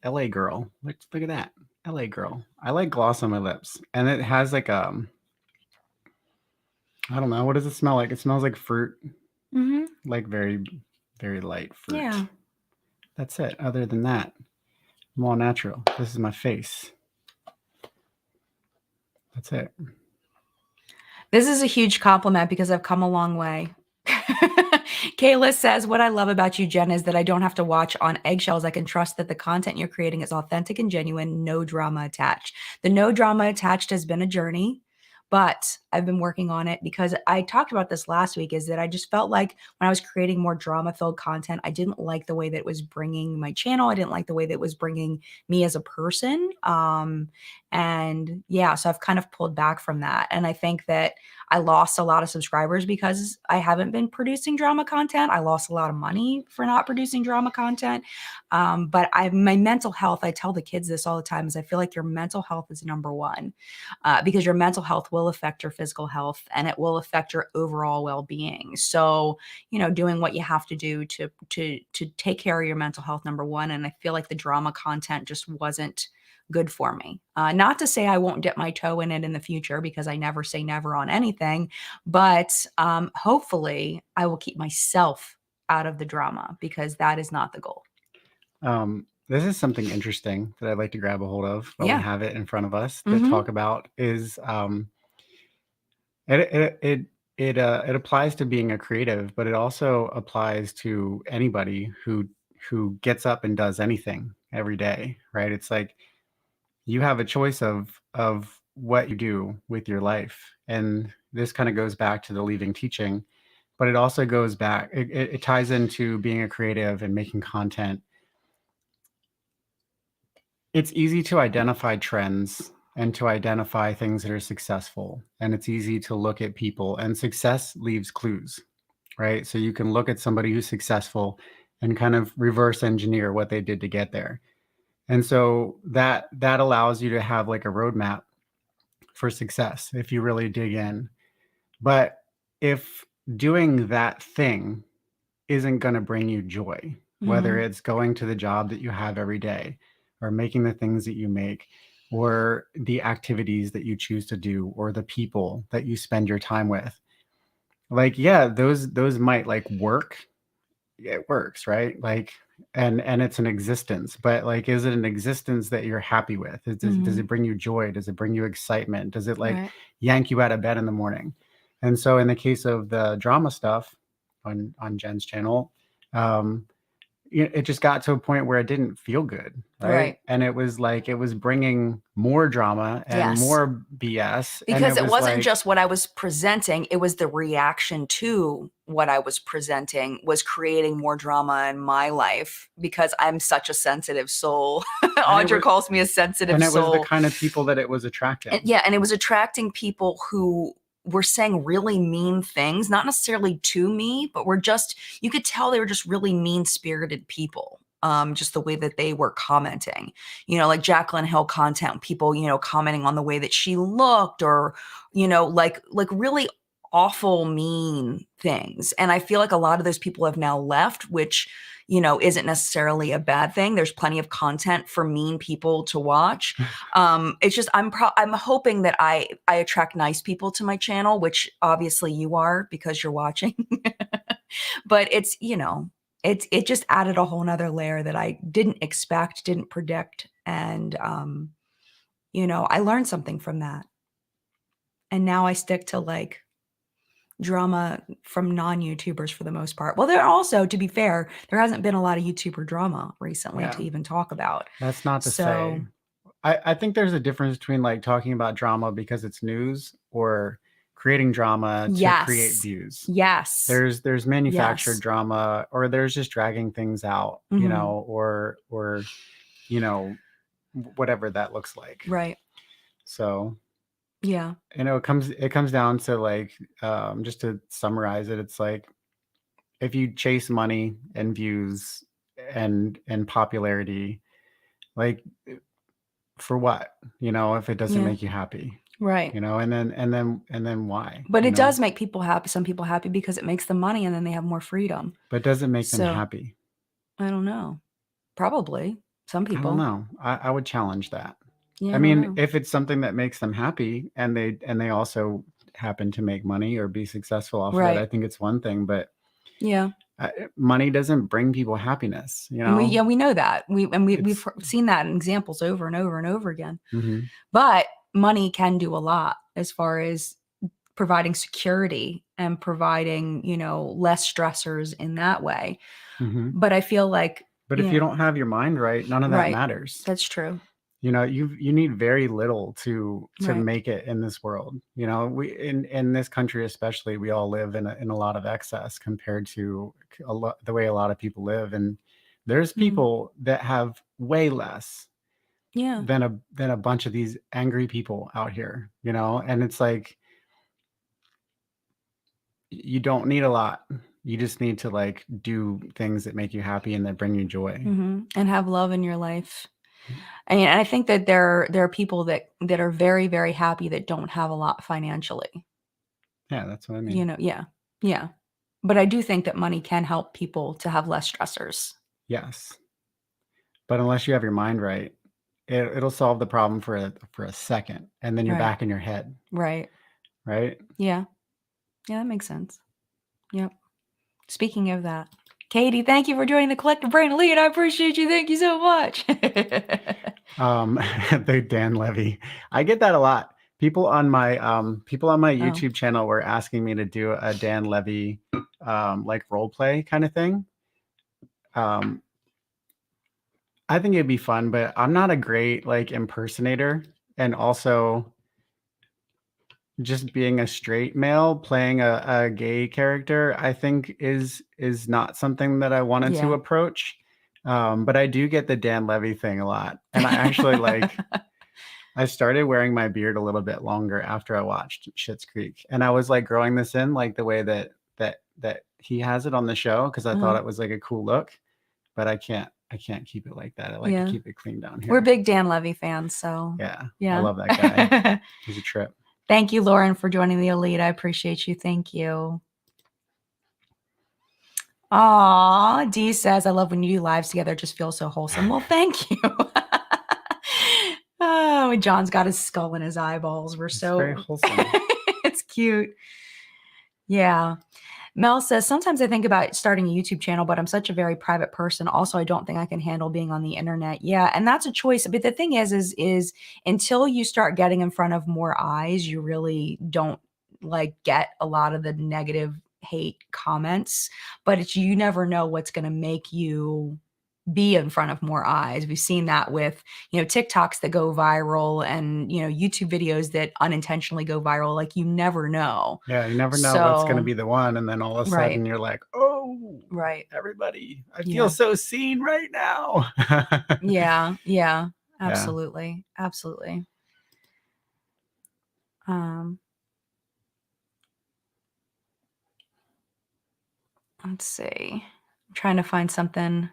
LA Girl. Look at that. LA Girl. I like gloss on my lips. And it has like I don't know, what does it smell like? It smells like fruit. Mm-hmm. Like very, very light fruit. Yeah. That's it. Other than that, I'm all natural. This is my face. That's it. This is a huge compliment because I've come a long way. Kayla says, what I love about you, Jen, is that I don't have to watch on eggshells. I can trust that the content you're creating is authentic and genuine, no drama attached. The no drama attached has been a journey, but I've been working on it because I talked about this last week, is that I just felt like when I was creating more drama-filled content, I didn't like the way that it was bringing my channel. I didn't like the way that it was bringing me as a person. And yeah, so I've kind of pulled back from that. And I think that I lost a lot of subscribers because I haven't been producing drama content. I lost a lot of money for not producing drama content. But my mental health, I tell the kids this all the time, is I feel like your mental health is number one, because your mental health will affect your physical health and it will affect your overall well-being. So, doing what you have to do to take care of your mental health, number one. And I feel like the drama content just wasn't good for me. Not to say I won't dip my toe in it in the future, because I never say never on anything, but hopefully I will keep myself out of the drama, because that is not the goal. This is something interesting that I'd like to grab a hold of while we have it in front of us to talk about is it applies to being a creative, but it also applies to anybody who gets up and does anything every day, right? It's like you have a choice of what you do with your life. And this kind of goes back to the leaving teaching, but it also goes back, it ties into being a creative and making content. It's easy to identify trends and to identify things that are successful. And it's easy to look at people, and success leaves clues, right? So you can look at somebody who's successful and kind of reverse engineer what they did to get there. And so that allows you to have like a roadmap for success if you really dig in. But if doing that thing isn't going to bring you joy, whether it's going to the job that you have every day, or making the things that you make, or the activities that you choose to do, or the people that you spend your time with, like, yeah, those might like work. It works, right? Like and it's an existence, but like, is it an existence that you're happy with? Does it bring you joy? Does it bring you excitement? Does it like Right. yank you out of bed in the morning? And so in the case of the drama stuff on Jen's channel, um, it just got to a point where it didn't feel good, right? Right. And it was like it was bringing more drama and Yes. more BS, and Because it it was wasn't like, just what I was presenting, it was the reaction to what I was presenting was creating more drama in my life because I'm such a sensitive soul. and it Audra was calls me a sensitive and it was the soul. kind of people that it was And attracting. yeah, and it was attracting people who were saying really mean things, not necessarily to me, but were just, you could tell they were just really mean-spirited people. Just the way that they were commenting, like Jaclyn Hill content, people, commenting on the way that she looked or, like really awful, mean things. And I feel like a lot of those people have now left, which, isn't necessarily a bad thing. There's plenty of content for mean people to watch. It's just I'm hoping that I attract nice people to my channel, which obviously you are because you're watching. But it's, it just added a whole nother layer that I didn't expect, didn't predict. And I learned something from that. And now I stick to like drama from non-YouTubers for the most part. Well, there also, to be fair, there hasn't been a lot of YouTuber drama recently to Yeah, even talk about. that's not to say. So I think there's a difference between like talking about drama because it's news or creating drama to create yes, views. yes, There's manufactured yes. drama, or there's just dragging things out, Mhm. or you know whatever that looks like. Right. So Yeah. it comes down to like, just to summarize it, it's like if you chase money and views and popularity, like, for what? If it doesn't Yeah. make you happy, Right. and then why? But it does make people happy, some people happy because it makes them money and then they have more freedom. But does it make them So, happy? I don't know. Probably. Some I don't people. know. I would challenge that. Yeah, I I don't mean, know. if it's something that makes them happy and they also happen to make money or be successful off of it, I Right. think it's one thing. But Yeah. money doesn't bring people happiness. And we know that. We've It's seen that in examples over and over and over again. mhm, But money can do a lot as far as providing security and providing, less stressors in that way. mhm. But I feel like, But if you don't have your mind right, none of that right. matters. That's true. You need very little to Right. make it in this world. We in this country especially, we all live in a lot of excess compared to the way a lot of people live, and there's Mhm. people that have way less Yeah. than a bunch of these angry people out here, and it's like you don't need a lot. You just need to like do things that make you happy and that bring you joy. And have love in your life. And I think that there are people that are very, very happy that don't have a lot financially. Yeah, that's what I mean. Yeah. Yeah. But I do think that money can help people to have less stressors. Yes. But unless you have your mind right, it'll solve the problem for a second, and then you're Right. back in your head, Right. right? Yeah. Yeah, that makes sense. Yep. Speaking of that, Katie, thank you for joining the Collective Brain Elite. I appreciate you. Thank you so much. The Dan Levy. I get that a lot. People on my Oh, YouTube channel were asking me to do a Dan Levy, like role play kind of thing. Um, I think it'd be fun, but I'm not a great like impersonator, and also just being a straight male playing a gay character, I think is not something that I wanted to yeah. approach. But I do get the Dan Levy thing a lot, and I actually like. I started wearing my beard a little bit longer after I watched Schitt's Creek, and I was like growing this in like the way that he has it on the show because I thought Uh-huh. it was like a cool look, but I can't keep it like that. I like to Yeah. keep it clean down We're here. big Dan Levy fans, so Yeah, I yeah. love that guy. He's a trip. Thank you, Lauren, for joining the Elite. I appreciate you. Thank you. Aw, Dee says, I love when you do lives together. It just feels so wholesome. Well, thank you. Oh, and John's got his skull in his eyeballs. We're It's very so, wholesome. it's cute. Yeah. Mel says, sometimes I think about starting a YouTube channel, but I'm such a very private person. Also, I don't think I can handle being on the internet. Yeah, and that's a choice. But the thing is until you start getting in front of more eyes, you really don't like get a lot of the negative hate comments. But it's you never know what's going to make you be in front of more eyes. We've seen that with, TikToks that go viral and, YouTube videos that unintentionally go viral. Like you never know. Yeah, you never know what's going to So, be the one, and then all of a right, sudden you're like, oh, right. everybody, I feel Yeah. so seen right now. Yeah, yeah, Yeah. absolutely, absolutely. Um, let's see. I'm trying to find something.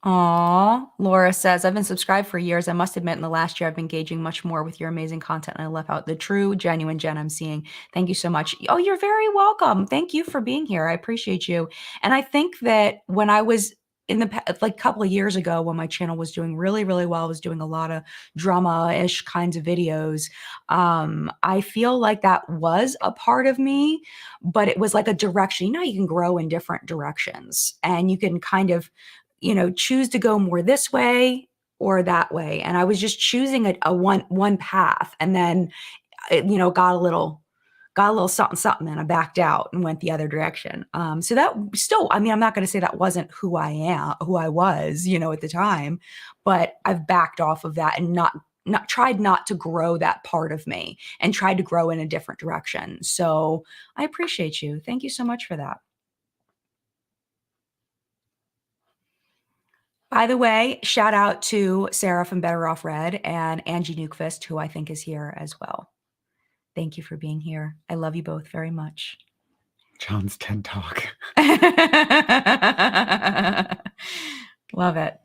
Aw, Laura says, I've been subscribed for years. I must admit, in the last year, I've been engaging much more with your amazing content, and I love out the true, genuine Jen I'm seeing. Thank you so much. Oh, you're very welcome. Thank you for being here. I appreciate you. And I think that when I was in the like a couple of years ago, when my channel was doing really, really well, I was doing a lot of drama-ish kinds of videos. I feel like that was a part of me, but it was like a direction. You know, you can grow in different directions, and you can kind of choose to go more this way or that way. And I was just choosing a one path, and then got a little something something, and I backed out and went the other direction. So that still, I mean, I'm not going to say that wasn't who I was, at the time, but I've backed off of that and not tried not to grow that part of me and tried to grow in a different direction. So I appreciate you. Thank you so much for that. By the way, shout out to Sarah from Better Off Red and Angie Newquist, who I think is here as well. Thank you for being here. I love you both very much. John's TED Talk. Love it.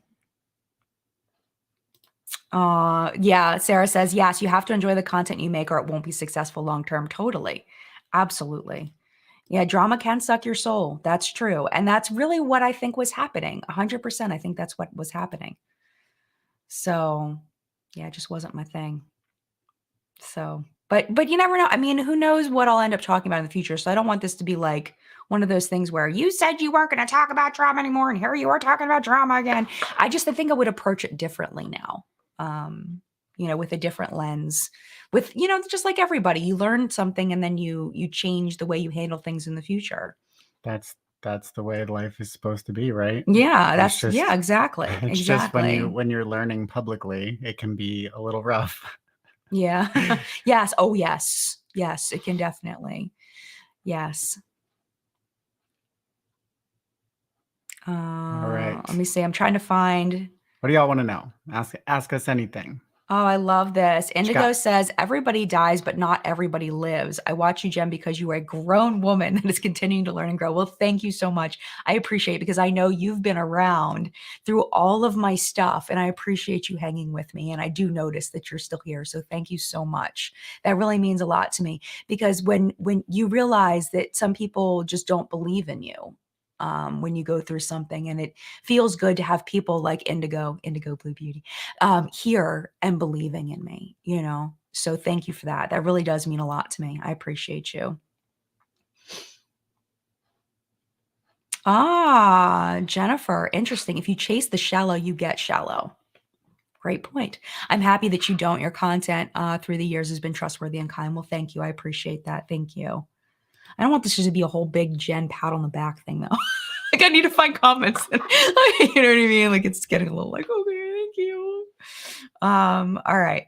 Yeah, Sarah says, yes, you have to enjoy the content you make or it won't be successful long term. Totally. Absolutely. Yeah, drama can suck your soul. That's true. And that's really what I think was happening. 100%. I think that's what was happening. So, yeah, it just wasn't my thing. So, but you never know. I mean, who knows what I'll end up talking about in the future. So I don't want this to be like one of those things where you said you weren't going to talk about drama anymore and here you are talking about drama again. I think I would approach it differently now. With a different lens. With, just like everybody, you learn something and then you change the way you handle things in the future. That's the way life is supposed to be, right? Yeah, It's just yeah, exactly. it's just Exactly. when you're learning publicly, it can be a little rough. Yeah. Yes. Oh, yes. Yes, it can definitely. Yes. All right. Let me see. I'm trying to find. What do y'all want to know? Ask us anything. Oh, I love this. What you Indigo got? says, everybody dies, but not everybody lives. I watch you, Jen, because you are a grown woman that is continuing to learn and grow. Well, thank you so much. I appreciate it because I know you've been around through all of my stuff, and I appreciate you hanging with me. And I do notice that you're still here. So thank you so much. That really means a lot to me because when you realize that some people just don't believe in you, when you go through something, and it feels good to have people like Indigo Blue Beauty, here and believing in me, So thank you for that. That really does mean a lot to me. I appreciate you. Jennifer, interesting. If you chase the shallow, you get shallow. Great point. I'm happy that you don't. Your content through the years has been trustworthy and kind. Well, thank you. I appreciate that. Thank you. I don't want this to be a whole big Jen pat on the back thing, though. Like, I need to find comments. You know what I mean? Like, it's getting a little like, okay, thank you. All right.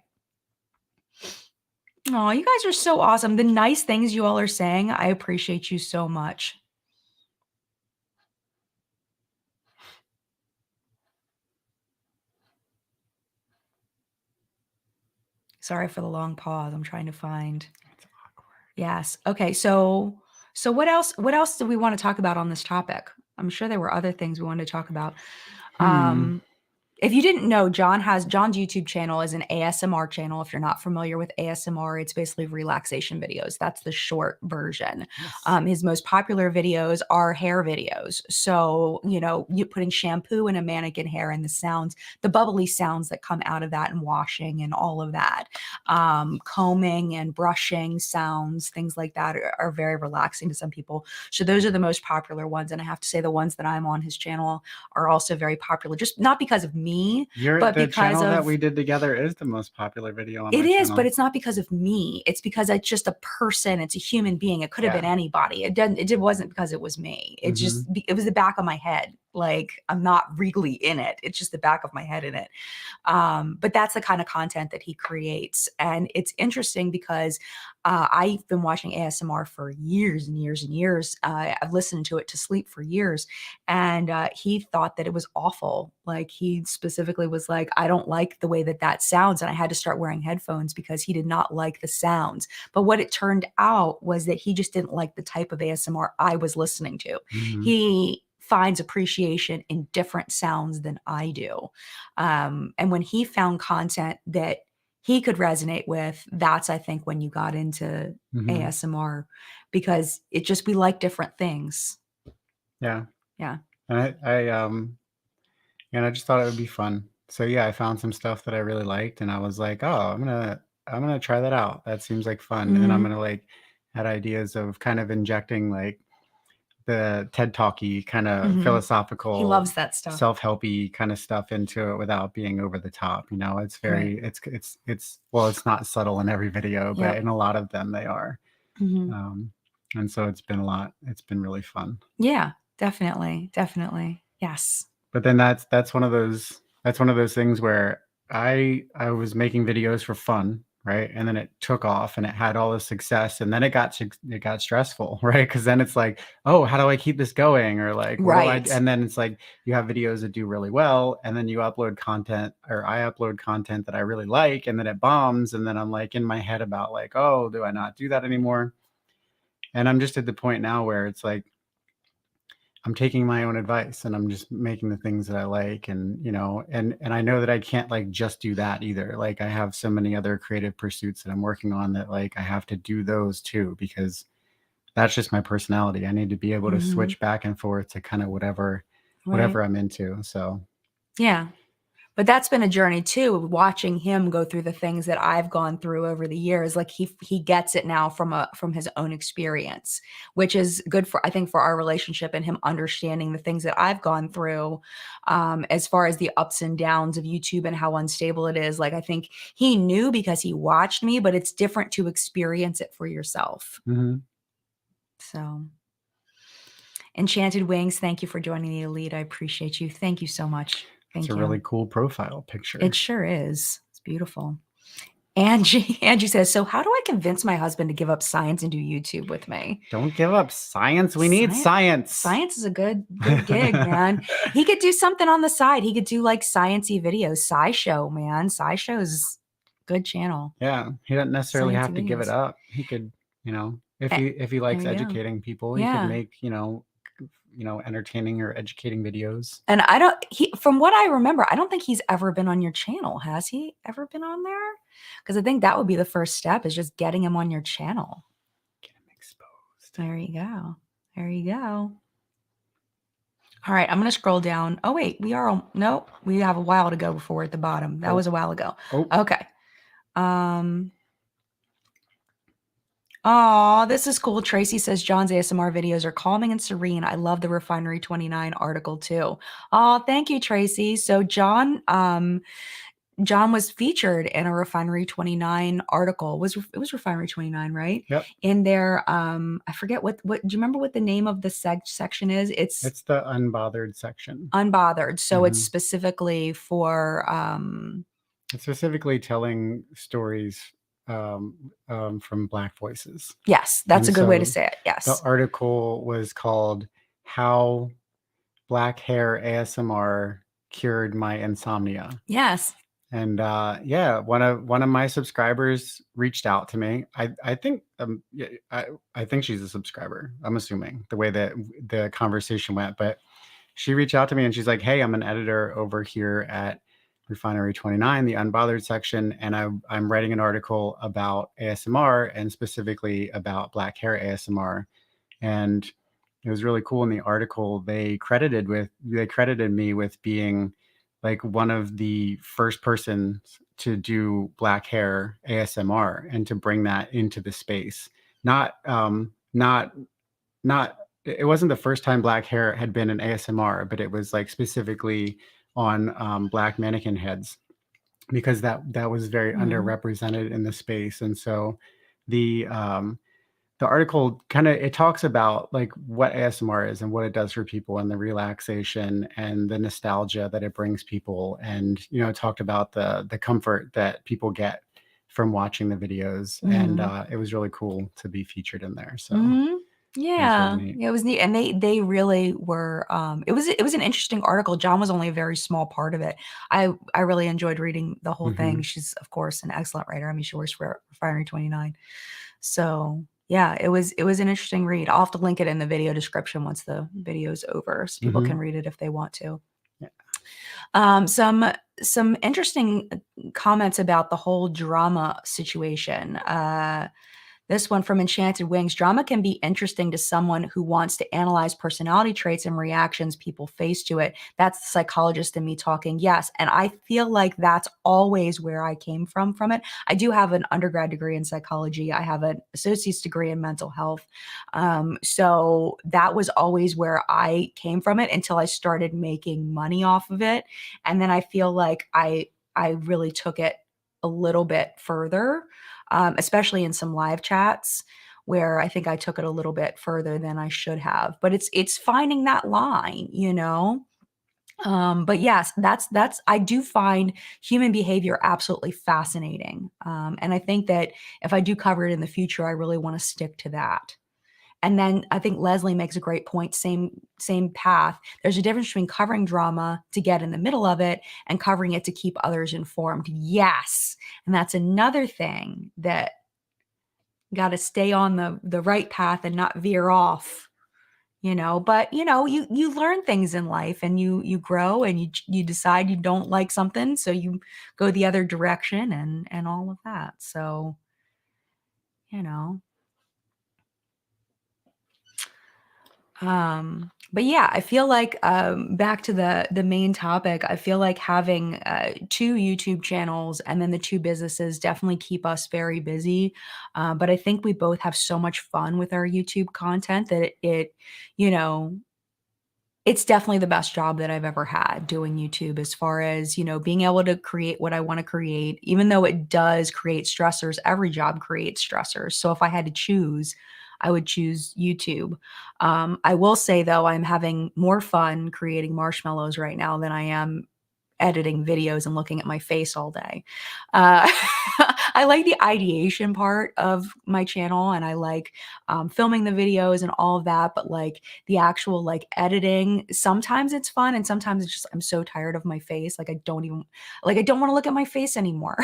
Oh, you guys are so awesome. The nice things you all are saying, I appreciate you so much. Sorry for the long pause. I'm trying to find. It's awkward. Yes. Okay. So what else do we want to talk about on this topic? I'm sure there were other things we wanted to talk about. If you didn't know, John's YouTube channel is an ASMR channel. If you're not familiar with ASMR, it's basically relaxation videos. That's the short version. Yes. His most popular videos are hair videos. So, you putting shampoo in a mannequin hair and the sounds, the bubbly sounds that come out of that, and washing and all of that. Combing and brushing sounds, things like that are very relaxing to some people. So those are the most popular ones. And I have to say the ones that I'm on his channel are also very popular, just not because of me, but The because channel that of we did together is the most popular video on it my is, channel. but it's not because of me. It's because it's just a person. It's a human being. It could have been anybody. It wasn't because it was me. It just, it was the back of my head. Like, I'm not really in it. It's just the back of my head in it. But that's the kind of content that he creates. And it's interesting because I've been watching ASMR for years and years and years. I've listened to it to sleep for years. And he thought that it was awful. Like, he specifically was like, I don't like the way that that sounds. And I had to start wearing headphones because he did not like the sounds. But what it turned out was that he just didn't like the type of ASMR I was listening to. He finds appreciation in different sounds than I do. And when he found content that he could resonate with, that's, I think, when you got into ASMR, because we like different things. Yeah. Yeah. And I just thought it would be fun. So yeah, I found some stuff that I really liked, and I was like, oh, I'm gonna try that out. That seems like fun. And I'm gonna like had ideas of kind of injecting like the TED Talky kind of philosophical, He loves that stuff, self-helpy kind of stuff into it without being over the top. It's very, well, it's not subtle in every video, but in a lot of them they are. And so it's been really fun. Yeah, definitely. Definitely. Yes. But then that's one of those things where I was making videos for fun, right? And then it took off and it had all this success, and then it got stressful, right? Because then it's like, oh, how do I keep this going? Or like, what do I? And then it's like you have videos that do really well, and then you upload content, or I upload content that I really like, and then it bombs, and then I'm like in my head about like, oh, do I not do that anymore? And I'm just at the point now where it's like, I'm taking my own advice and I'm just making the things that I like. And, and I know that I can't like just do that either. Like, I have so many other creative pursuits that I'm working on that like I have to do those too, because that's just my personality. I need to be able to switch back and forth to kind of whatever I'm into. So yeah. But that's been a journey too, watching him go through the things that I've gone through over the years. Like, he gets it now from his own experience, which is good for, I think, for our relationship, and him understanding the things that I've gone through, as far as the ups and downs of YouTube and how unstable it is. Like, I think he knew because he watched me, but it's different to experience it for yourself. So, Enchanted Wings, thank you for joining the Elite. I appreciate you. Thank you so much. Thank you. It's a really cool profile picture. It sure is. It's beautiful. Angie says, so how do I convince my husband to give up science and do YouTube with me? Don't give up science. We need science. Science is a good gig, man. He could do something on the side. He could do like science-y videos. SciShow, man. SciShow is a good channel. Yeah. He doesn't necessarily have to give it up. He could, if he likes educating people, he could make, entertaining or educating videos. And from what I remember, I don't think he's ever been on your channel. Has he ever been on there? Because I think that would be the first step, is just getting him on your channel. Get him exposed. There you go. There you go. All right, I'm going to scroll down. Oh, wait, we have a while to go before we're at the bottom. That was a while ago. Okay. Oh, this is cool. Tracy says John's ASMR videos are calming and serene. I love the Refinery 29 article too. Oh, thank you, Tracy. So John was featured in a Refinery 29 article. It was Refinery 29, right? Yep. In there, I forget what do you remember what the name of the section is? It's the unbothered section. Unbothered. So it's specifically for it's specifically telling stories from Black voices. Yes, that's a good way to say it. Yes. The article was called "How Black Hair ASMR Cured My Insomnia." Yes. And one of my subscribers reached out to me. I think I think she's a subscriber. I'm assuming the way that the conversation went, but she reached out to me and she's like, "Hey, I'm an editor over here at Refinery 29, the unbothered section, and I'm writing an article about ASMR and specifically about black hair ASMR. And it was really cool. In the article, they credited me with being like one of the first persons to do black hair ASMR and to bring that into the space. Not not not it wasn't the first time black hair had been in ASMR, but it was like specifically on black mannequin heads, because that was very underrepresented in the space. And so the the article kind of, it talks about like what ASMR is and what it does for people and the relaxation and the nostalgia that it brings people. And, you know, it talked about the comfort that people get from watching the videos. And it was really cool to be featured in there. So Yeah, really neat. it was neat, and they really were. It was an interesting article. John was only a very small part of it. I really enjoyed reading the whole thing. She's of course an excellent writer. I mean, she works for Refinery 29. So yeah, it was an interesting read. I'll have to link it in the video description once the video's over, so people can read it if they want to. Yeah. Some interesting comments about the whole drama situation. This one from Enchanted Wings. Drama can be interesting to someone who wants to analyze personality traits and reactions people face to it. That's the psychologist in me talking. Yes. And I feel like that's always where I came from it. I do have an undergrad degree in psychology. I have an associate's degree in mental health. So that was always where I came from it until I started making money off of it. And then I feel like I really took it a little bit further. Especially in some live chats where I think I took it a little bit further than I should have. But it's finding that line, you know? But yes, that's I do find human behavior absolutely fascinating. And I think that if I do cover it in the future, I really want to stick to that. And then I think Leslie makes a great point, same path. There's a difference between covering drama to get in the middle of it and covering it to keep others informed. Yes. And that's another thing that got to stay on the right path and not veer off, you know. But you know, you learn things in life and you grow and you decide you don't like something, so you go the other direction and all of that. So, you know. But yeah, I feel like back to the main topic, I feel like having two YouTube channels and then the two businesses definitely keep us very busy. But I think we both have so much fun with our YouTube content that you know, it's definitely the best job that I've ever had doing YouTube, as far as, you know, being able to create what I want to create, even though it does create stressors. Every job creates stressors. So if I had to choose, I would choose YouTube. I will say though, I'm having more fun creating marshmallows right now than I am editing videos and looking at my face all day. Uh, I like the ideation part of my channel, and I like filming the videos and all of that, but like the actual like editing, sometimes it's fun and sometimes it's just I'm so tired of my face. Like I don't want to look at my face anymore.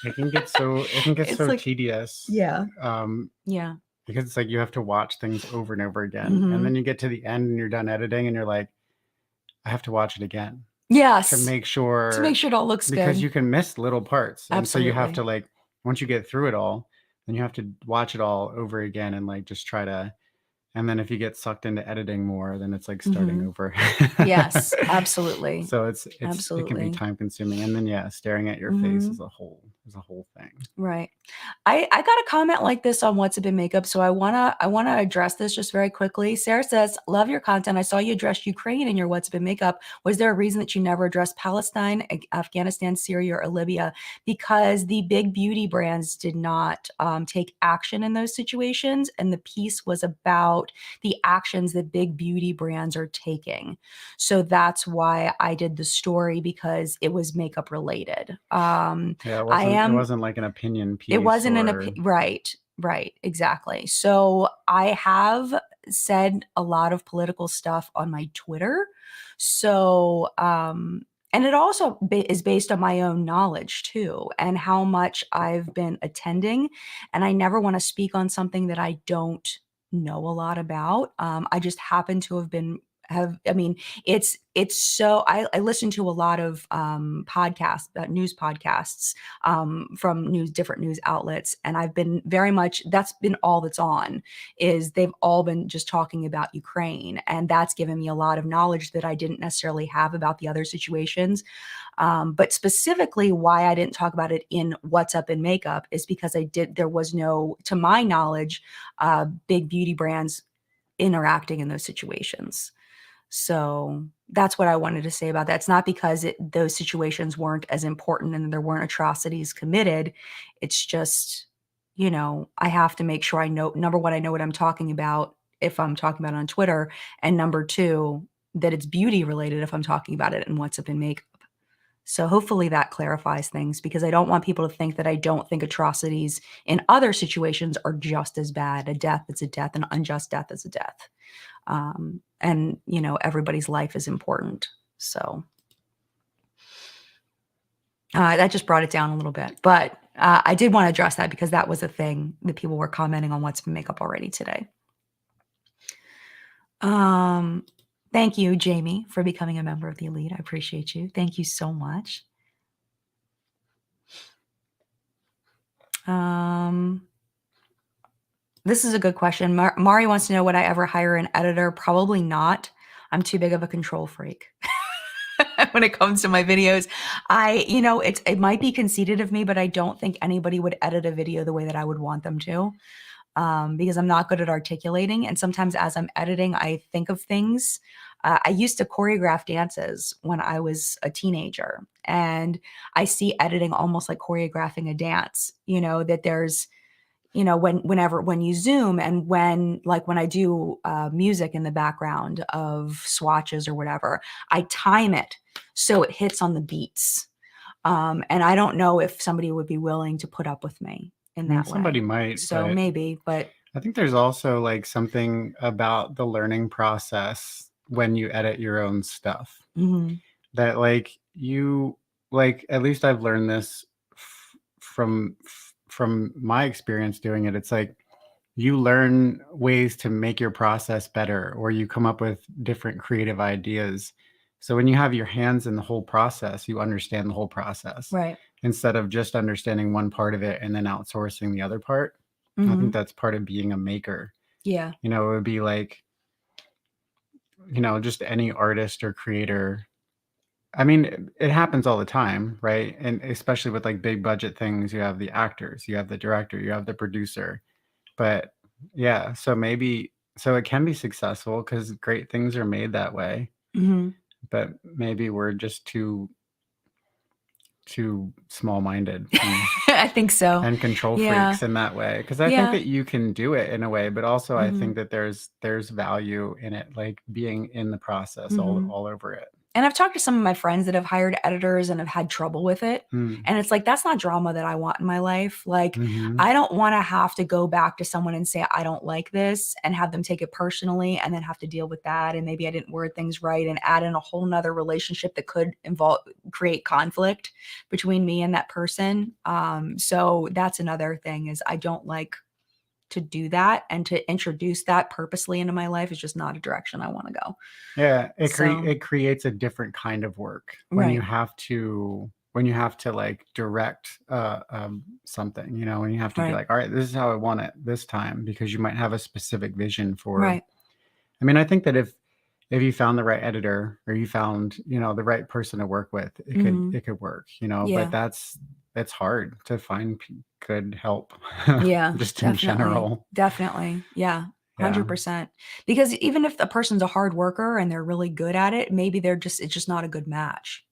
It can get so It's like, tedious. yeah. Um, Yeah. because it's like you have to watch things over and over again. And then you get to the end and you're done editing and you're like, I have to watch it again to Yes. make To make sure, sure it all looks because good. you can miss little parts. And so you have Absolutely. to like, once you get through it all, then you have to watch it all over again and like just try to, and then if you get sucked into editing more, then it's like starting over. Yes, absolutely. So it can be Absolutely. time consuming. And then yeah, staring at your face is a whole thing. Right. I got a comment like this on What's Up in Makeup, so I wanna address this just very quickly. Sarah says, "Love your content. I saw you address Ukraine in your What's Up in Makeup. Was there a reason that you never addressed Palestine, Afghanistan, Syria, or Libya?" Because the big beauty brands did not take action in those situations, and the piece was about the actions that big beauty brands are taking. So that's why I did the story, because it was makeup related. Yeah, it It wasn't like an opinion piece wasn't or right, exactly. So I have said a lot of political stuff on my Twitter. So, and it also is based on my own knowledge too, and how much I've been attending. And I never want to speak on something that I don't know a lot about. I just happen to have been I mean, it's so I listen to a lot of podcasts, news podcasts from different news outlets, and I've been very much that's been all that's on is they've all been just talking about Ukraine, and that's given me a lot of knowledge that I didn't necessarily have about the other situations. But specifically, why I didn't talk about it in What's Up in Makeup is because there was no, to my knowledge, big beauty brands interacting in those situations. So that's what I wanted to say about that. It's not because those situations weren't as important and there weren't atrocities committed. It's just, I have to make sure I know, number one, I know what I'm talking about if I'm talking about it on Twitter. And number two, that it's beauty related if I'm talking about it in What's Up in Makeup. So hopefully that clarifies things because I don't want people to think that I don't think atrocities in other situations are just as bad. A death is a death, an unjust death is a death. And everybody's life is important. So that just brought it down a little bit, but I did want to address that because that was a thing that people were commenting on What's Been Makeup already today. Thank you, Jamie, for becoming a member of the elite. I appreciate you. Thank you so much. This is a good question. Mari wants to know, would I ever hire an editor? Probably not. I'm too big of a control freak. When it comes to my videos, it might be conceited of me, but I don't think anybody would edit a video the way that I would want them to, because I'm not good at articulating. And sometimes as I'm editing, I think of things. I used to choreograph dances when I was a teenager, and I see editing almost like choreographing a dance, that there's, when you zoom and when I do music in the background of swatches or whatever, I time it so it hits on the beats. And I don't know if somebody would be willing to put up with me in that way. Somebody might, so maybe, but I think there's also like something about the learning process when you edit your own stuff that at least I've learned this from my experience doing it. It's like you learn ways to make your process better, or you come up with different creative ideas. So when you have your hands in the whole process, you understand the whole process, right, instead of just understanding one part of it and then outsourcing the other part. I think that's part of being a maker. Yeah. It would be like, just any artist or creator. I mean, it happens all the time, right? And especially with like big budget things, you have the actors, you have the director, you have the producer. But yeah, so it can be successful because great things are made that way. But maybe we're just too small-minded I think so. and control freaks in that way, because I think that you can do it in a way, but also I think that there's value in it, like being in the process all over it. And I've talked to some of my friends that have hired editors and have had trouble with it. And it's like, that's not drama that I want in my life. Like, I don't want to have to go back to someone and say, I don't like this, and have them take it personally and then have to deal with that. And maybe I didn't word things right and add in a whole nother relationship that could create conflict between me and that person. So that's another thing, is I don't like to do that, and to introduce that purposely into my life is just not a direction I want to go. Yeah, it creates a different kind of work when you have to like direct something, when you have to be like, all right, this is how I want it this time, because you might have a specific vision for. I mean, I think that if you found the right editor, or you found the right person to work with, it could work, but that's hard to find good help. Just in general. Definitely. Yeah. 100%. Because even if the person's a hard worker and they're really good at it, maybe it's just not a good match.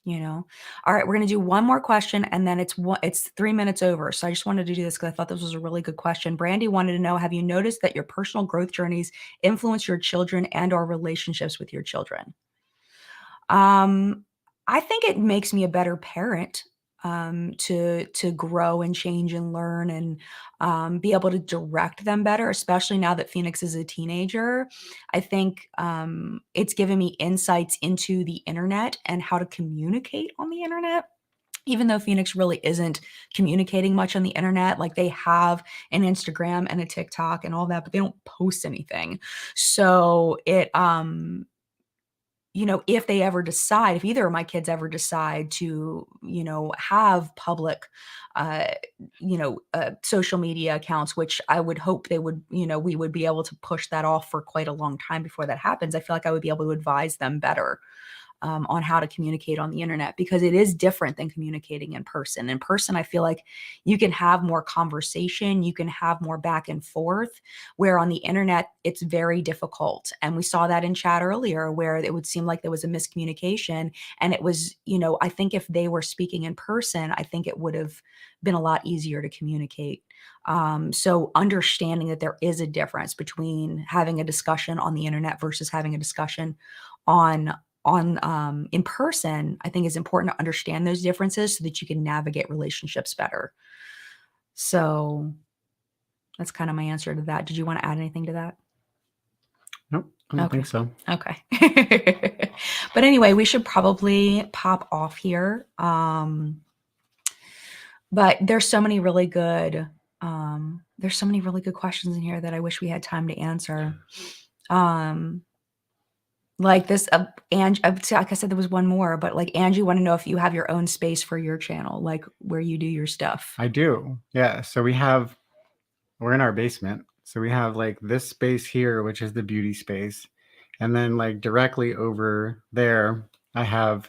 All right, we're going to do one more question, and then it's 3 minutes over. So I just wanted to do this because I thought this was a really good question. Brandy wanted to know, have you noticed that your personal growth journeys influence your children and or relationships with your children? I think it makes me a better parent, to grow and change and learn, and be able to direct them better, especially now that Phoenix is a teenager. I think it's given me insights into the internet and how to communicate on the internet. even though Phoenix really isn't communicating much on the internet, like they have an Instagram and a TikTok and all that, but they don't post anything. So if they ever decide, if either of my kids ever decide to, have public, uh, social media accounts, which I would hope they would, we would be able to push that off for quite a long time before that happens. I feel like I would be able to advise them better on how to communicate on the internet, because it is different than communicating in person. In person, I feel like you can have more conversation, you can have more back and forth, where on the internet, it's very difficult. And we saw that in chat earlier, where it would seem like there was a miscommunication. And it was, I think if they were speaking in person, I think it would have been a lot easier to communicate. So understanding that there is a difference between having a discussion on the internet versus having a discussion on in person, I think is important to understand those differences so that you can navigate relationships better. So that's kind of my answer to that. Did you want to add anything to that? Nope, I don't think so. Okay. But anyway, we should probably pop off here. But there's so many really good questions in here that I wish we had time to answer. Like this, like I said, there was one more, but like Angie, want to know if you have your own space for your channel, like where you do your stuff. I do. Yeah. So we're in our basement. So we have like this space here, which is the beauty space. And then like directly over there, I have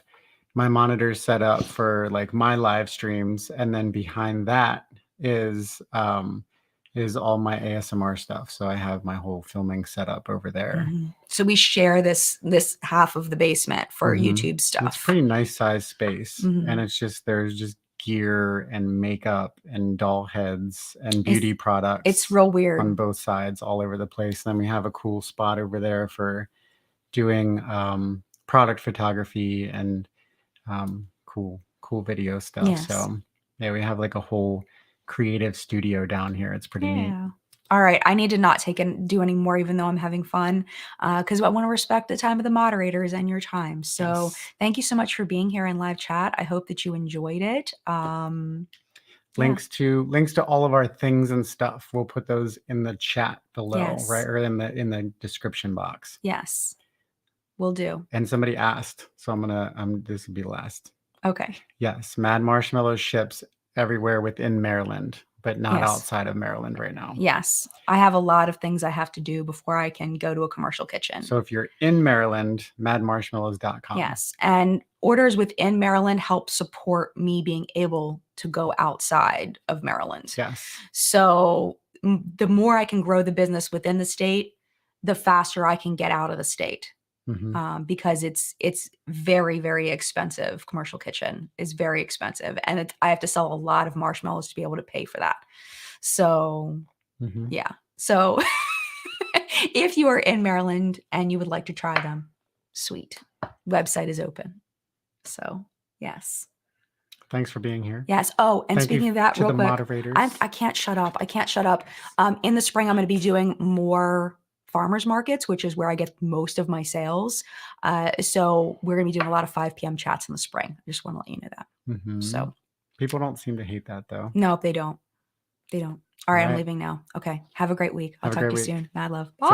my monitors set up for like my live streams. And then behind that is all my ASMR stuff. So I have my whole filming setup over there. So we share this half of the basement for YouTube stuff. It's a pretty nice size space. And it's just, there's just gear and makeup and doll heads and beauty products. It's real weird on both sides, all over the place. Then we have a cool spot over there for doing product photography and cool video stuff. Yes. So yeah, we have like a whole creative studio down here. It's pretty neat. All right, I need to not do any more, even though I'm having fun, because I want to respect the time of the moderators and your time. So Thank you so much for being here in live chat. I hope that you enjoyed it. Links to all of our things and stuff, we'll put those in the chat below. Yes. Right, or in the description box. Yes, will do. And somebody asked, so this will be last. Okay. Yes, Mad Marshmallows ships everywhere within Maryland, but not outside of Maryland right now. Yes, I have a lot of things I have to do before I can go to a commercial kitchen. So if you're in Maryland, madmarshmallows.com. Yes, and orders within Maryland help support me being able to go outside of Maryland. Yes. So the more I can grow the business within the state, the faster I can get out of the state. Because it's very, very expensive. Commercial kitchen is very expensive, and I have to sell a lot of marshmallows to be able to pay for that. So yeah. So if you are in Maryland and you would like to try them, sweet. Website is open. So yes. Thanks for being here. Yes. Oh, and speaking of that, real quick, moderators. I can't shut up. I can't shut up. In the spring, I'm going to be doing more farmers markets, which is where I get most of my sales. So we're going to be doing a lot of 5 p.m. chats in the spring. I just want to let you know that. So people don't seem to hate that though. No, they don't. They don't. All right, I'm leaving now. Okay. Have a great week. I'll talk to you soon. Mad love. Bye.